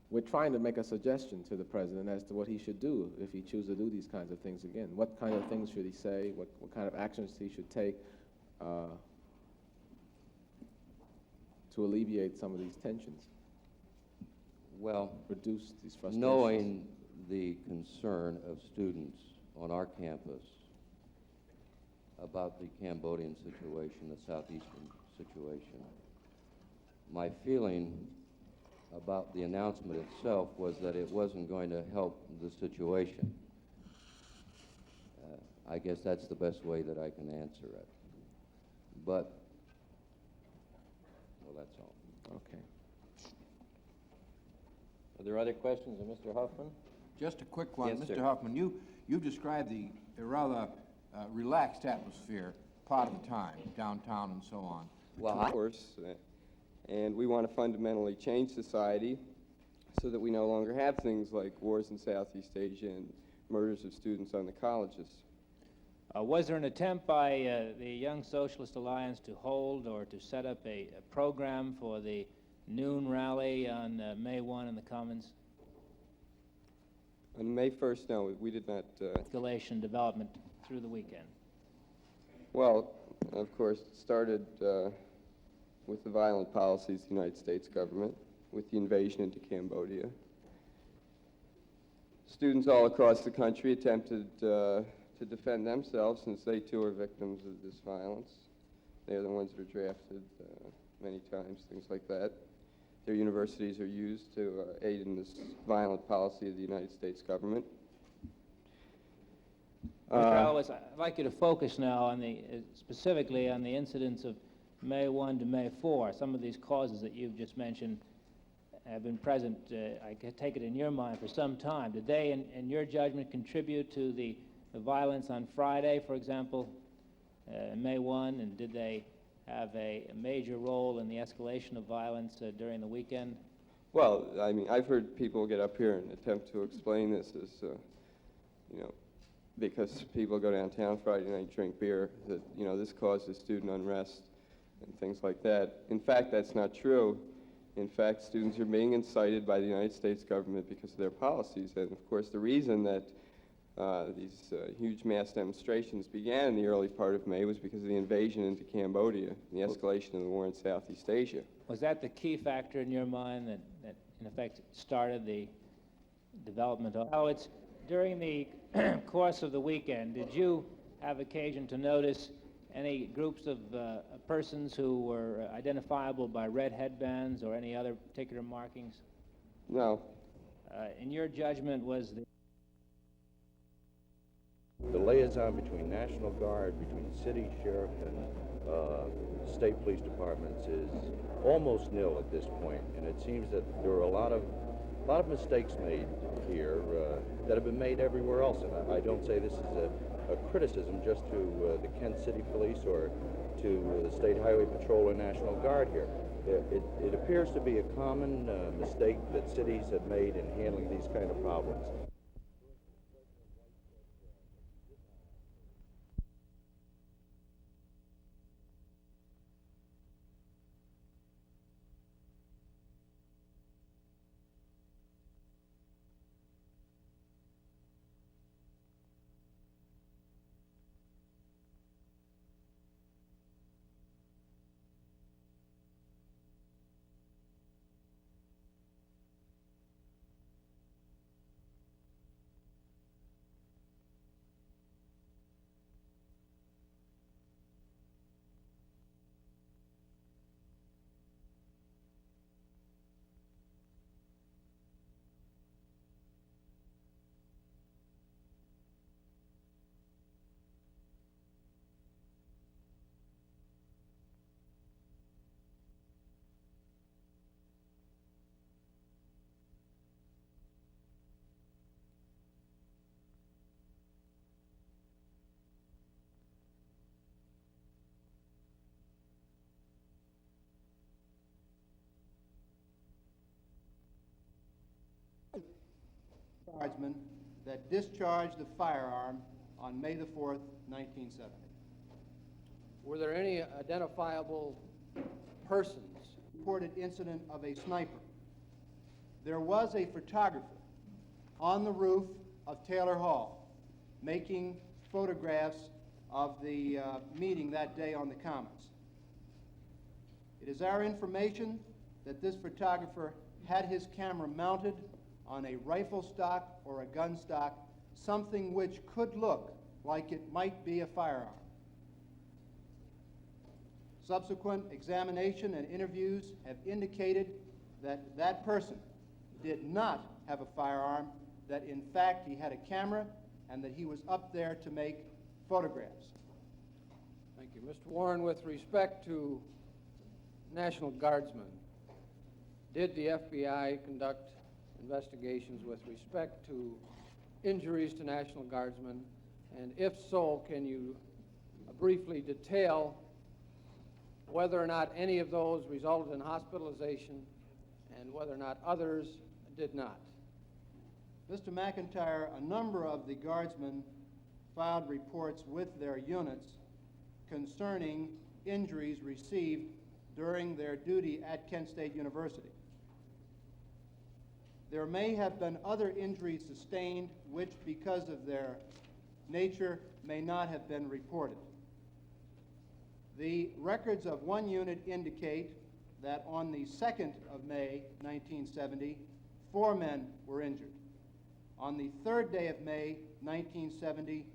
we're trying to make a suggestion to the president as to what he should do if he chooses to do these kinds of things again. What kind of things should he say? What kind of actions he should take to alleviate some of these tensions? Well, reduce these frustrations. Knowing the concern of students on our campus about the Cambodian situation, the southeastern situation, my feeling about the announcement itself was that it wasn't going to help the situation. I guess that's the best way that I can answer it. But, well, that's all. Okay. Are there other questions of Mr. Huffman? Just a quick one. Yes, Mr. sir. Huffman, you've described the rather relaxed atmosphere part of the time, downtown and so on. Well, of course, and we want to fundamentally change society so that we no longer have things like wars in Southeast Asia and murders of students on the colleges. Was there an attempt by the Young Socialist Alliance to hold or to set up a program for the noon rally on May 1 in the Commons? On May 1st, no, we did not. Escalation development through the weekend. Well, of course, it started with the violent policies of the United States government, with the invasion into Cambodia. Students all across the country attempted to defend themselves, since they too are victims of this violence. They're the ones that are drafted many times, things like that. Their universities are used to aid in this violent policy of the United States government. Mr. Alowitz, I'd like you to focus now on specifically on the incidents of May 1 to May 4. Some of these causes that you've just mentioned have been present, I take it, in your mind for some time. Did they, in your judgment, contribute to the violence on Friday, for example, May 1, and did they have a major role in the escalation of violence during the weekend? Well, I mean, I've heard people get up here and attempt to explain this as, you know, because people go downtown Friday night and drink beer, that, you know, this causes student unrest and things like that. In fact, that's not true. In fact, students are being incited by the United States government because of their policies. And of course, the reason that these huge mass demonstrations began in the early part of May was because of the invasion into Cambodia and the escalation of the war in Southeast Asia. Was that the key factor in your mind that in effect, started the development of? Oh, it's during the course of the weekend, did you have occasion to notice any groups of persons who were identifiable by red headbands or any other particular markings? No. In your judgment, was the liaison between National Guard, between city sheriff and state police departments is almost nil at this point, and it seems that there are a lot of mistakes made here that have been made everywhere else. And I don't say this is a criticism just to the Kent City Police or to the State Highway Patrol or National Guard here. It appears to be a common mistake that cities have made in handling these kind of problems. Guardsman that discharged the firearm on May the 4th, 1970. Were there any identifiable persons? Reported incident of a sniper. There was a photographer on the roof of Taylor Hall making photographs of the meeting that day on the Commons. It is our information that this photographer had his camera mounted on a rifle stock or a gun stock, something which could look like it might be a firearm. Subsequent examination and interviews have indicated that that person did not have a firearm, that in fact he had a camera and that he was up there to make photographs. Thank you. Mr. Warren, with respect to National Guardsmen, did the FBI conduct investigations with respect to injuries to National Guardsmen? And if so, can you briefly detail whether or not any of those resulted in hospitalization and whether or not others did not? Mr. McIntyre, a number of the Guardsmen filed reports with their units concerning injuries received during their duty at Kent State University. There may have been other injuries sustained which, because of their nature, may not have been reported. The records of one unit indicate that on the 2nd of May, 1970, 4 men were injured. On the 3rd day of May, 1970,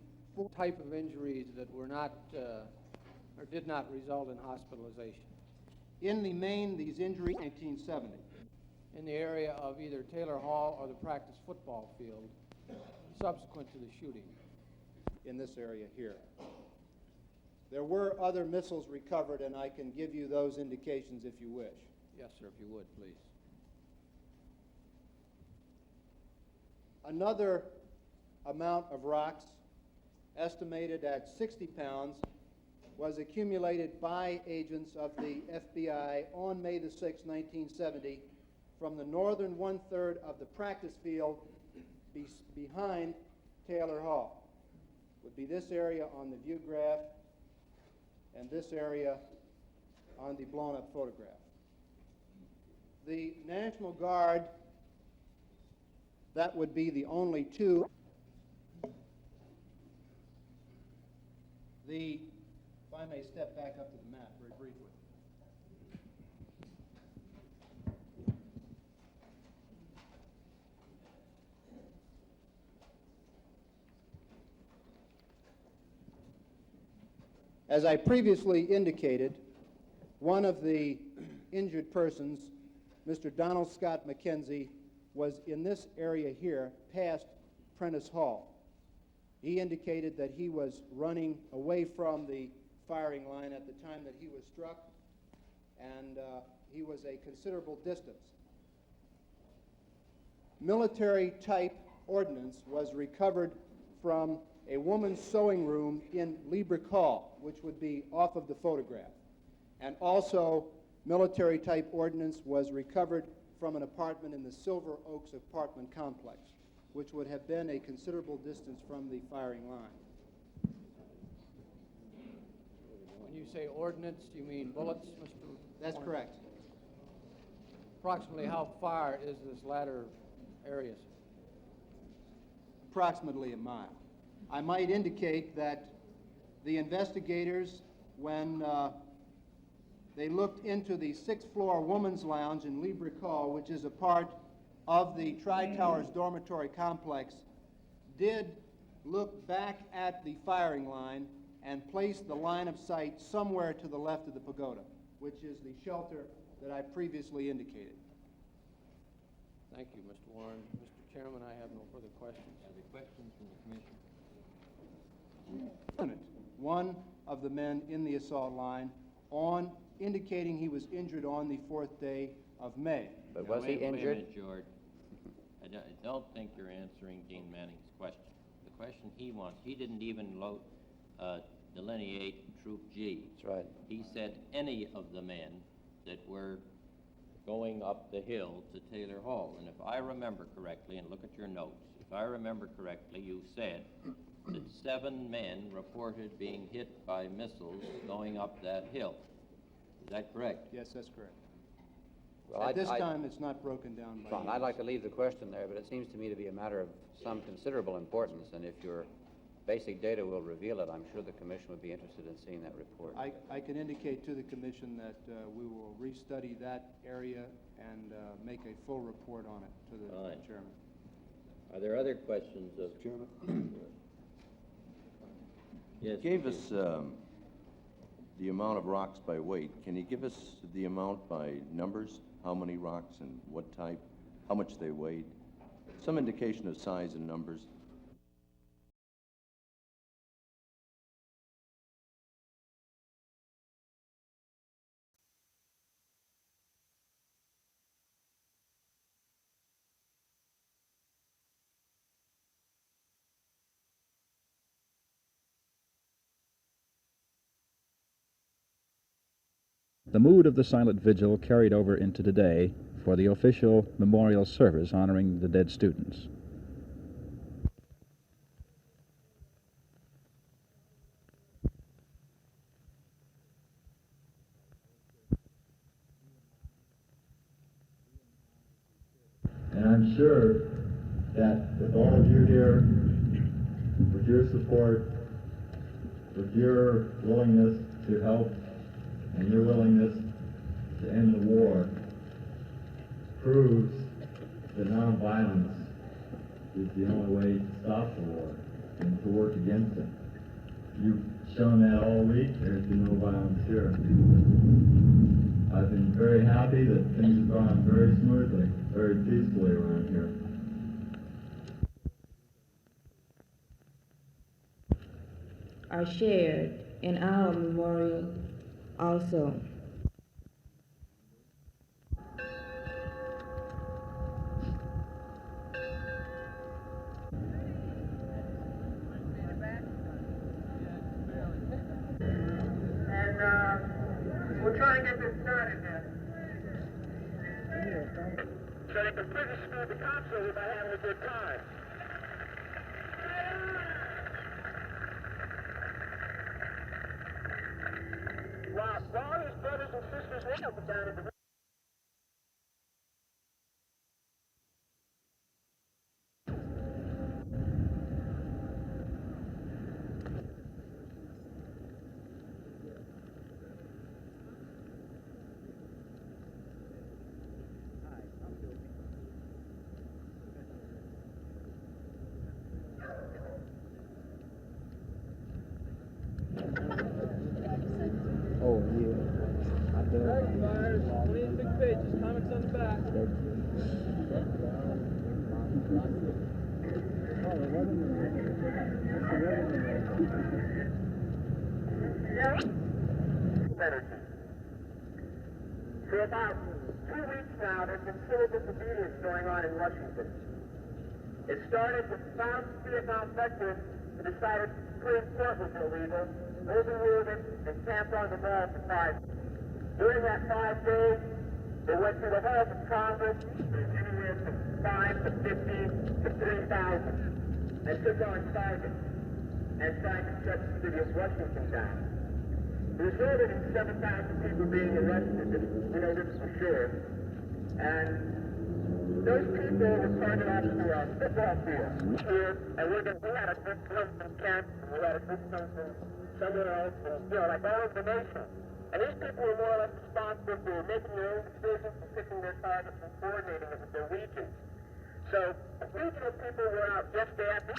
type of injuries that were not or did not result in hospitalization? In the main, these injuries 1970. In the area of either Taylor Hall or the practice football field subsequent to the shooting? In this area here. There were other missiles recovered, and I can give you those indications if you wish. Yes, sir, if you would, please. Another amount of rocks, estimated at 60 pounds, was accumulated by agents of the FBI on May the 6th, 1970, from the northern one-third of the practice field behind Taylor Hall. Would be this area on the view graph and this area on the blown-up photograph. The National Guard, that would be the only two. If I may step back up to the map very briefly. As I previously indicated, one of the injured persons, Mr. Donald Scott McKenzie, was in this area here, past Prentice Hall. He indicated that he was running away from the firing line at the time that he was struck, and he was a considerable distance. Military-type ordnance was recovered from a woman's sewing room in Liebrick Hall, which would be off of the photograph. And also, military-type ordnance was recovered from an apartment in the Silver Oaks apartment complex, which would have been a considerable distance from the firing line. When you say ordnance, you mean bullets, Mr. That's Warren? correct. Approximately how far is this latter area? Approximately a mile. I might indicate that the investigators, when they looked into the 6th floor woman's lounge in Liebrick Hall, which is a part of the Tri-Towers dormitory complex, did look back at the firing line and place the line of sight somewhere to the left of the pagoda, which is the shelter that I previously indicated. Thank you, Mr. Warren. Mr. Chairman, I have no further questions. Any questions from the commission? One of the men in the assault line on indicating he was injured on the 4th day of May. But was he injured? Wait a minute, George. I don't think you're answering Dean Manning's question. The question he wants, he didn't even delineate Troop G. That's right. He said any of the men that were going up the hill to Taylor Hall. And if I remember correctly, and look at your notes, if if I remember correctly, you said that 7 men reported being hit by missiles going up that hill. Is that correct? Yes, that's correct. Well, At this time, it's not broken down by Fine. I'd like to leave the question there, but it seems to me to be a matter of some considerable importance, and if your basic data will reveal it, I'm sure the Commission would be interested in seeing that report. I can indicate to the Commission that we will restudy that area and make a full report on it to the Fine. Chairman. Are there other questions of... Chairman? Yes. You gave us the amount of rocks by weight. Can you give us the amount by numbers? How many rocks and what type? How much they weighed? Some indication of size and numbers. The mood of the silent vigil carried over into today for the official memorial service honoring the dead students. And I'm sure that with all of you here, with your support, with your willingness to help, and your willingness to end the war, proves that nonviolence is the only way to stop the war and to work against it. You've shown that all week. There's been no violence here. I've been very happy that things have gone very smoothly, very peacefully around here. Are shared in our memorial also. We're trying to get this started then. So they can pretty smooth the cops over by having a good time. While his brothers and sisters went up and down at the Oh, yeah. I do. Flyers, 20 big pages, comics on the back. For about 2 weeks now, there's been civil disobedience going on in Washington. It started with South Vietnam veterans who decided the Supreme Court was illegal, overruled it, and camped on the mall for 5 days. During that 5 days, they went through the halls of Congress, anywhere from 5 to 50 to 3,000, and took on targets and tried to shut the city of Washington down. It resulted in 7,000 people being arrested, we know this for sure. And those people were carted off to a football field here, and we had a group from Kent, and we had a group from somewhere else, and, like all over the nation. And these people were more or less responsible for making their own decisions and picking their targets and coordinating it with their regions. So regional people were out yesterday after.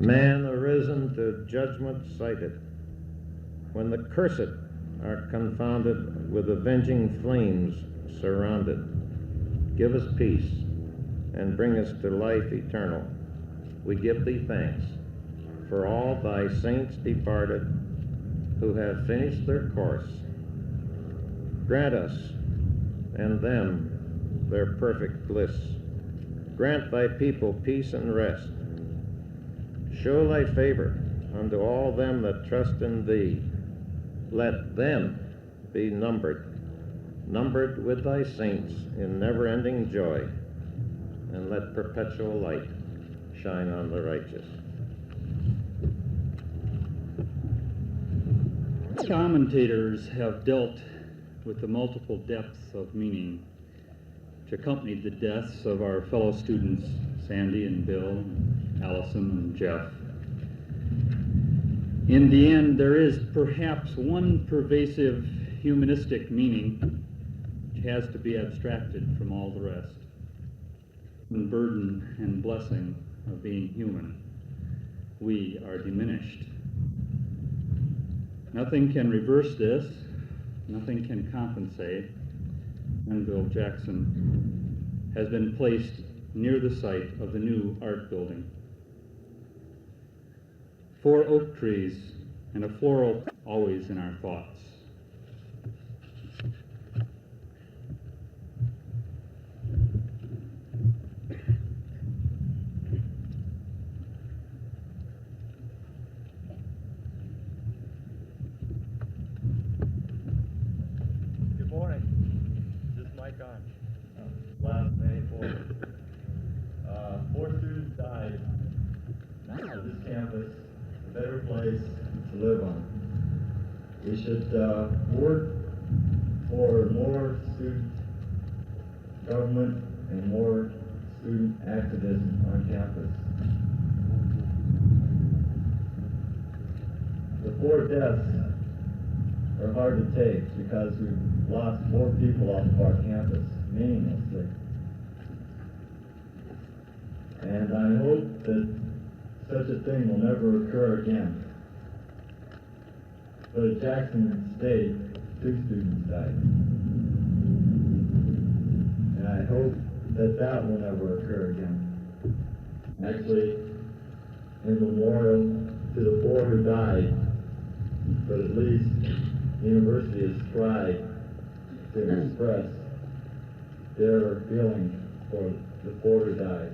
man arisen to judgment sighted, when the cursed are confounded with avenging flames surrounded. Give us peace and bring us to life eternal. We give thee thanks for all thy saints departed who have finished their course. Grant us and them their perfect bliss. Grant thy people peace and rest. Show thy favor unto all them that trust in thee. Let them be numbered with thy saints in never-ending joy, and let perpetual light shine on the righteous. Commentators have dealt with the multiple depths of meaning which accompanied the deaths of our fellow students, Sandy and Bill, Allison and Jeff. In the end, there is perhaps one pervasive humanistic meaning which has to be abstracted from all the rest. The burden and blessing of being human. We are diminished. Nothing can reverse this. Nothing can compensate. Grenville Jackson has been placed near the site of the new art building. 4 oak trees and a floral always in our thoughts. Good morning. Is this mic on? Last May 4th. 4 students died at this campus. A better place to live on. We should work for more student government and more student activism on campus. The 4 deaths are hard to take because we've lost 4 people off of our campus meaninglessly. And I hope that such a thing will never occur again. But at Jackson State, 2 students died. And I hope that that will never occur again. Actually, in memorial to the 4 who died, but at least the university has tried to express their feelings for the 4 who died.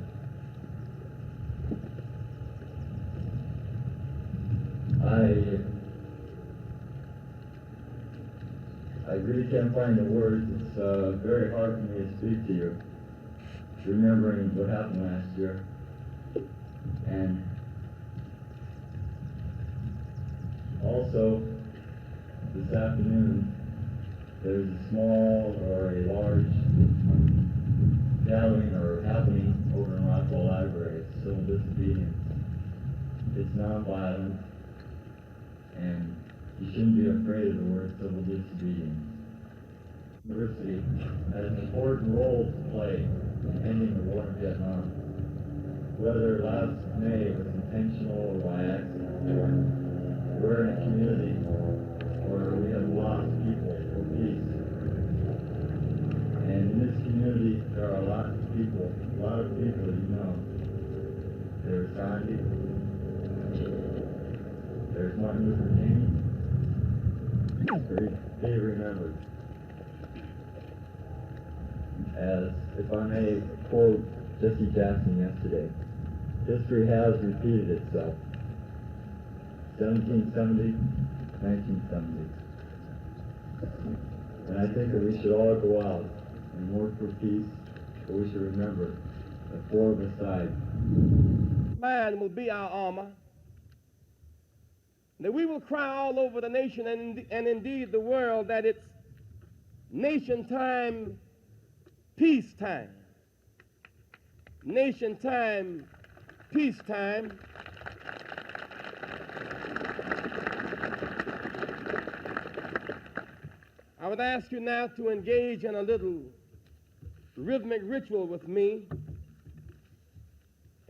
I really can't find the words. It's very hard for me to speak to you, remembering what happened last year. And also, this afternoon, there's a small or a large gathering or happening over in Rockwell Library. It's civil disobedience. It's nonviolent. And you shouldn't be afraid of the word civil disobedience. The university has an important role to play in ending the war in Vietnam. Whether last May was intentional or by accident, we're in a community where we have lost people for peace. And in this community, there are a lot of people you know. There's Gandhi. There's Martin Luther King. Be remembered. As, if I may quote Jesse Jackson yesterday, history has repeated itself. 1770, 1970. And I think that we should all go out and work for peace, but we should remember that 4 of us died. Man will be our armor. That we will cry all over the nation and indeed the world that it's nation time, peace time. Nation time, peace time. I would ask you now to engage in a little rhythmic ritual with me.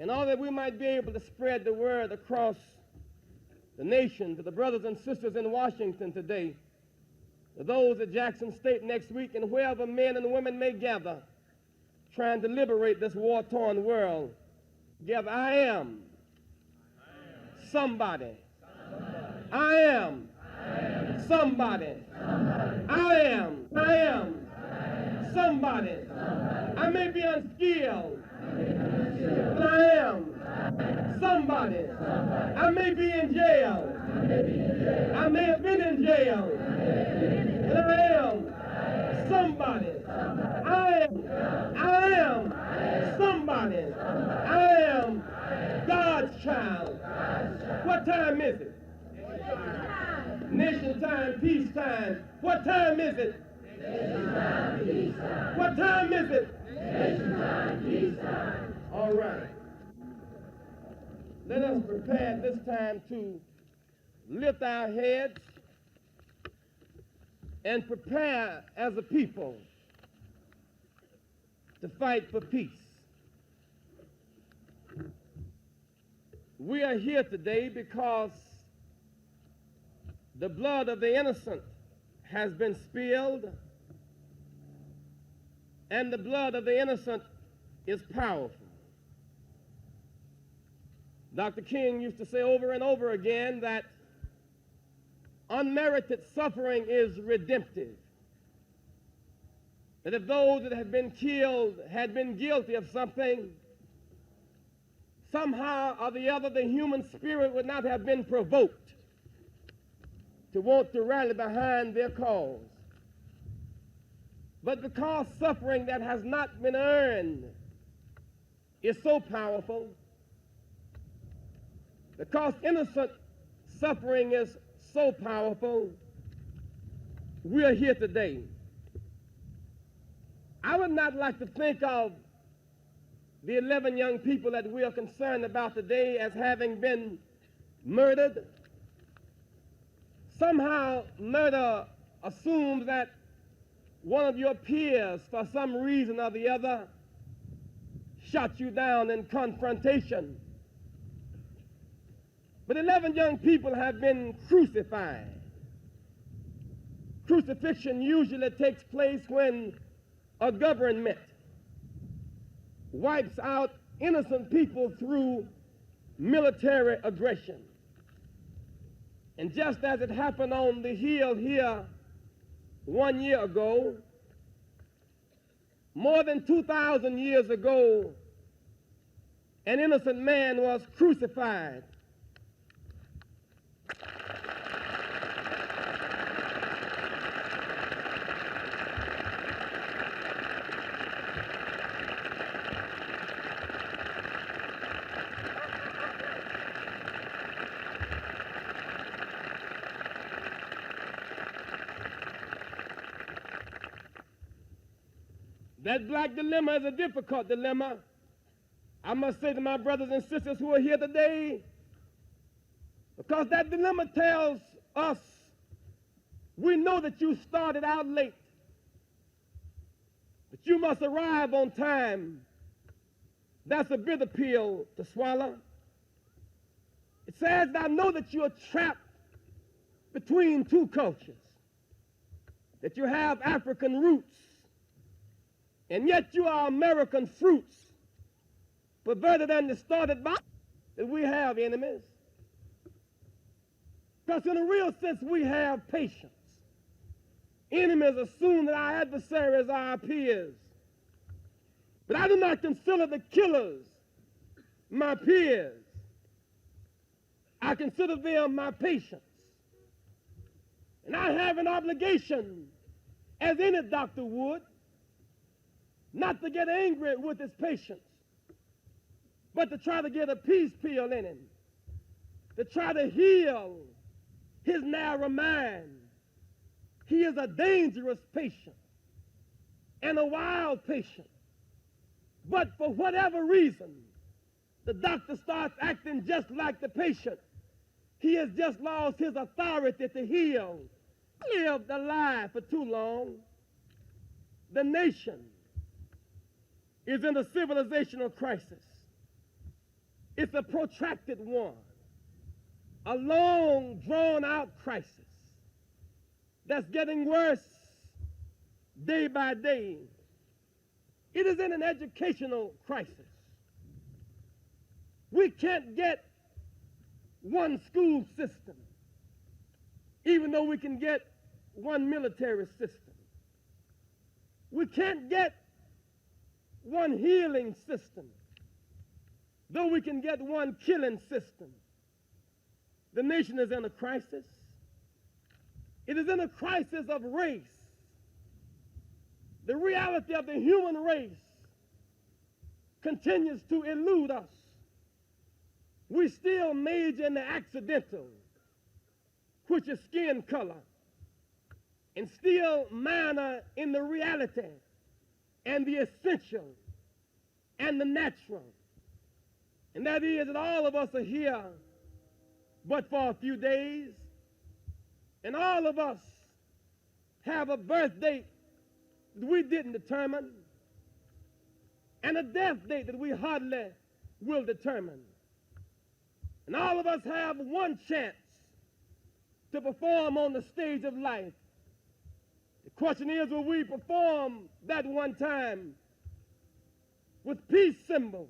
in order that we might be able to spread the word across the nation to the brothers and sisters in Washington today, to those at Jackson State next week, and wherever men and women may gather, trying to liberate this war-torn world. Together, I am somebody. I am somebody. I am somebody. I may be unskilled, but I am somebody. I may be in jail. I may have been in jail, but I am somebody. I am somebody. I am God's child. What time is it? Nation time, peace time. What time is it? What time is it? All right. Let us prepare this time to lift our heads and prepare as a people to fight for peace. We are here today because the blood of the innocent has been spilled, and the blood of the innocent is powerful. Dr. King used to say over and over again that unmerited suffering is redemptive. That if those that have been killed had been guilty of something, somehow or the other the human spirit would not have been provoked to want to rally behind their cause. But because suffering that has not been earned is so powerful, because innocent suffering is so powerful, we are here today. I would not like to think of the 11 young people that we are concerned about today as having been murdered. Somehow murder assumes that one of your peers, for some reason or the other, shot you down in confrontation. But 11 young people have been crucified. Crucifixion usually takes place when a government wipes out innocent people through military aggression. And just as it happened on the hill here 1 year ago, more than 2,000 years ago, an innocent man was crucified. That black dilemma is a difficult dilemma. I must say to my brothers and sisters who are here today, because that dilemma tells us, we know that you started out late, but you must arrive on time. That's a bitter pill to swallow. It says, I know that you are trapped between two cultures, that you have African roots, and yet you are American fruits, perverted and distorted by that we have enemies. Because in a real sense, we have patience. Enemies assume that our adversaries are our peers. But I do not consider the killers my peers. I consider them my patients. And I have an obligation, as any doctor would, not to get angry with his patients, but to try to get a peace pill in him, to try to heal his narrow mind. He is a dangerous patient and a wild patient. But for whatever reason, the doctor starts acting just like the patient. He has just lost his authority to heal. Lived a lie for too long. The nation is in a civilizational crisis. It's a protracted one, a long, drawn-out crisis that's getting worse day by day. It is in an educational crisis. We can't get one school system, even though we can get one military system. We can't get one healing system, though we can get one killing system. The nation is in a crisis. It is in a crisis of race. The reality of the human race continues to elude us. We still major in the accidental, which is skin color, and still minor in the reality and the essential and the natural. And that is that all of us are here but for a few days, and all of us have a birth date that we didn't determine, and a death date that we hardly will determine. And all of us have one chance to perform on the stage of life. The question is, will we perform that one time with peace symbols,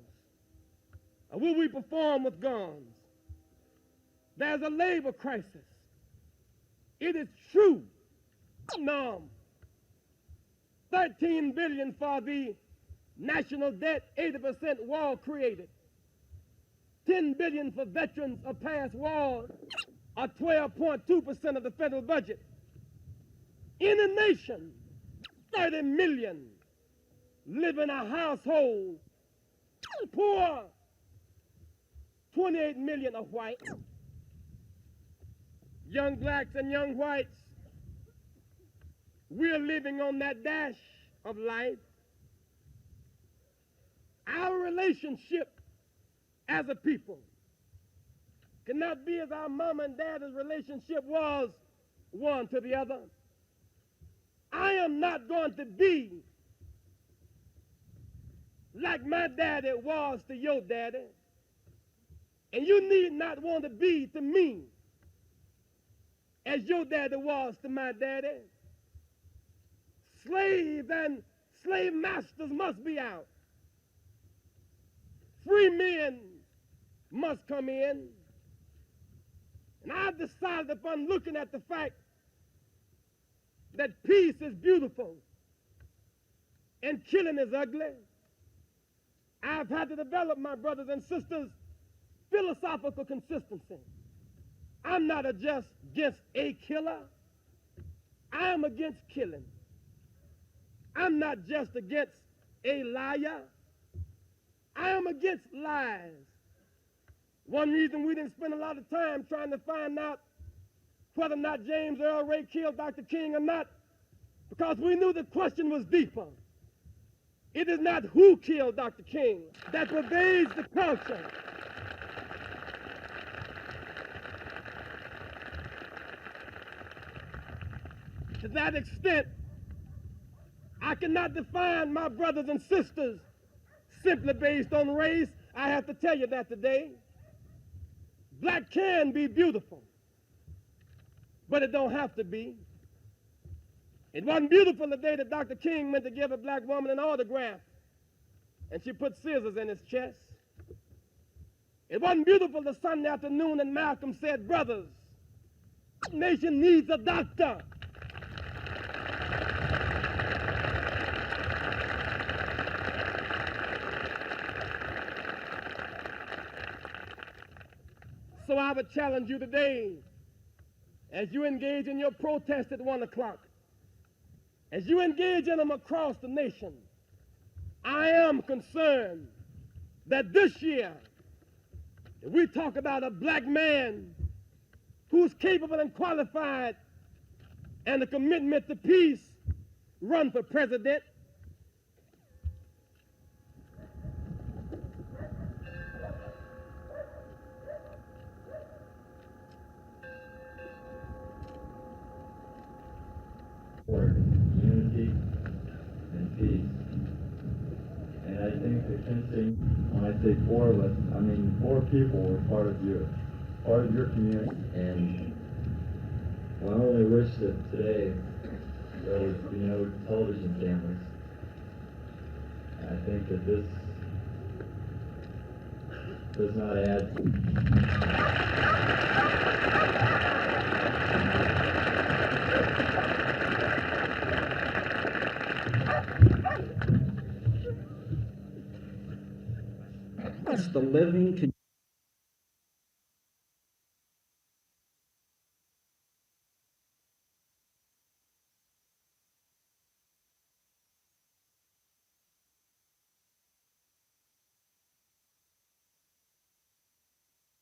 or will we perform with guns? There's a labor crisis. It is true. No. $13 billion for the national debt, 80% wall created. $10 billion for veterans of past wars, or 12.2% of the federal budget. In a nation, 30 million live in a household. Poor, 28 million are white. Young blacks and young whites, we're living on that dash of life. Our relationship as a people cannot be as our mama and dad's relationship was one to the other. I am not going to be like my daddy was to your daddy, and you need not want to be to me as your daddy was to my daddy. Slaves and slave masters must be out. Free men must come in. And I've decided upon looking at the fact that peace is beautiful and killing is ugly. I've had to develop, my brothers and sisters, philosophical consistency. I'm not just against a killer. I am against killing. I'm not just against a liar. I am against lies. One reason we didn't spend a lot of time trying to find out whether or not James Earl Ray killed Dr. King or not, because we knew the question was deeper. It is not who killed Dr. King that pervades the culture. To that extent, I cannot define my brothers and sisters simply based on race. I have to tell you that today. Black can be beautiful, but it don't have to be. It wasn't beautiful the day that Dr. King meant to give a black woman an autograph, and she put scissors in his chest. It wasn't beautiful the Sunday afternoon that Malcolm said, brothers, the nation needs a doctor. So I would challenge you today, as you engage in your protest at 1 o'clock, as you engage in them across the nation, I am concerned that this year, if we talk about a black man who's capable and qualified and a commitment to peace, run for president, unity and peace. And I think the sensing, when I say 4 of us, I mean 4 people were part of your community. And well, I only wish that today there would be no television cameras. I think that this does not add. It's the living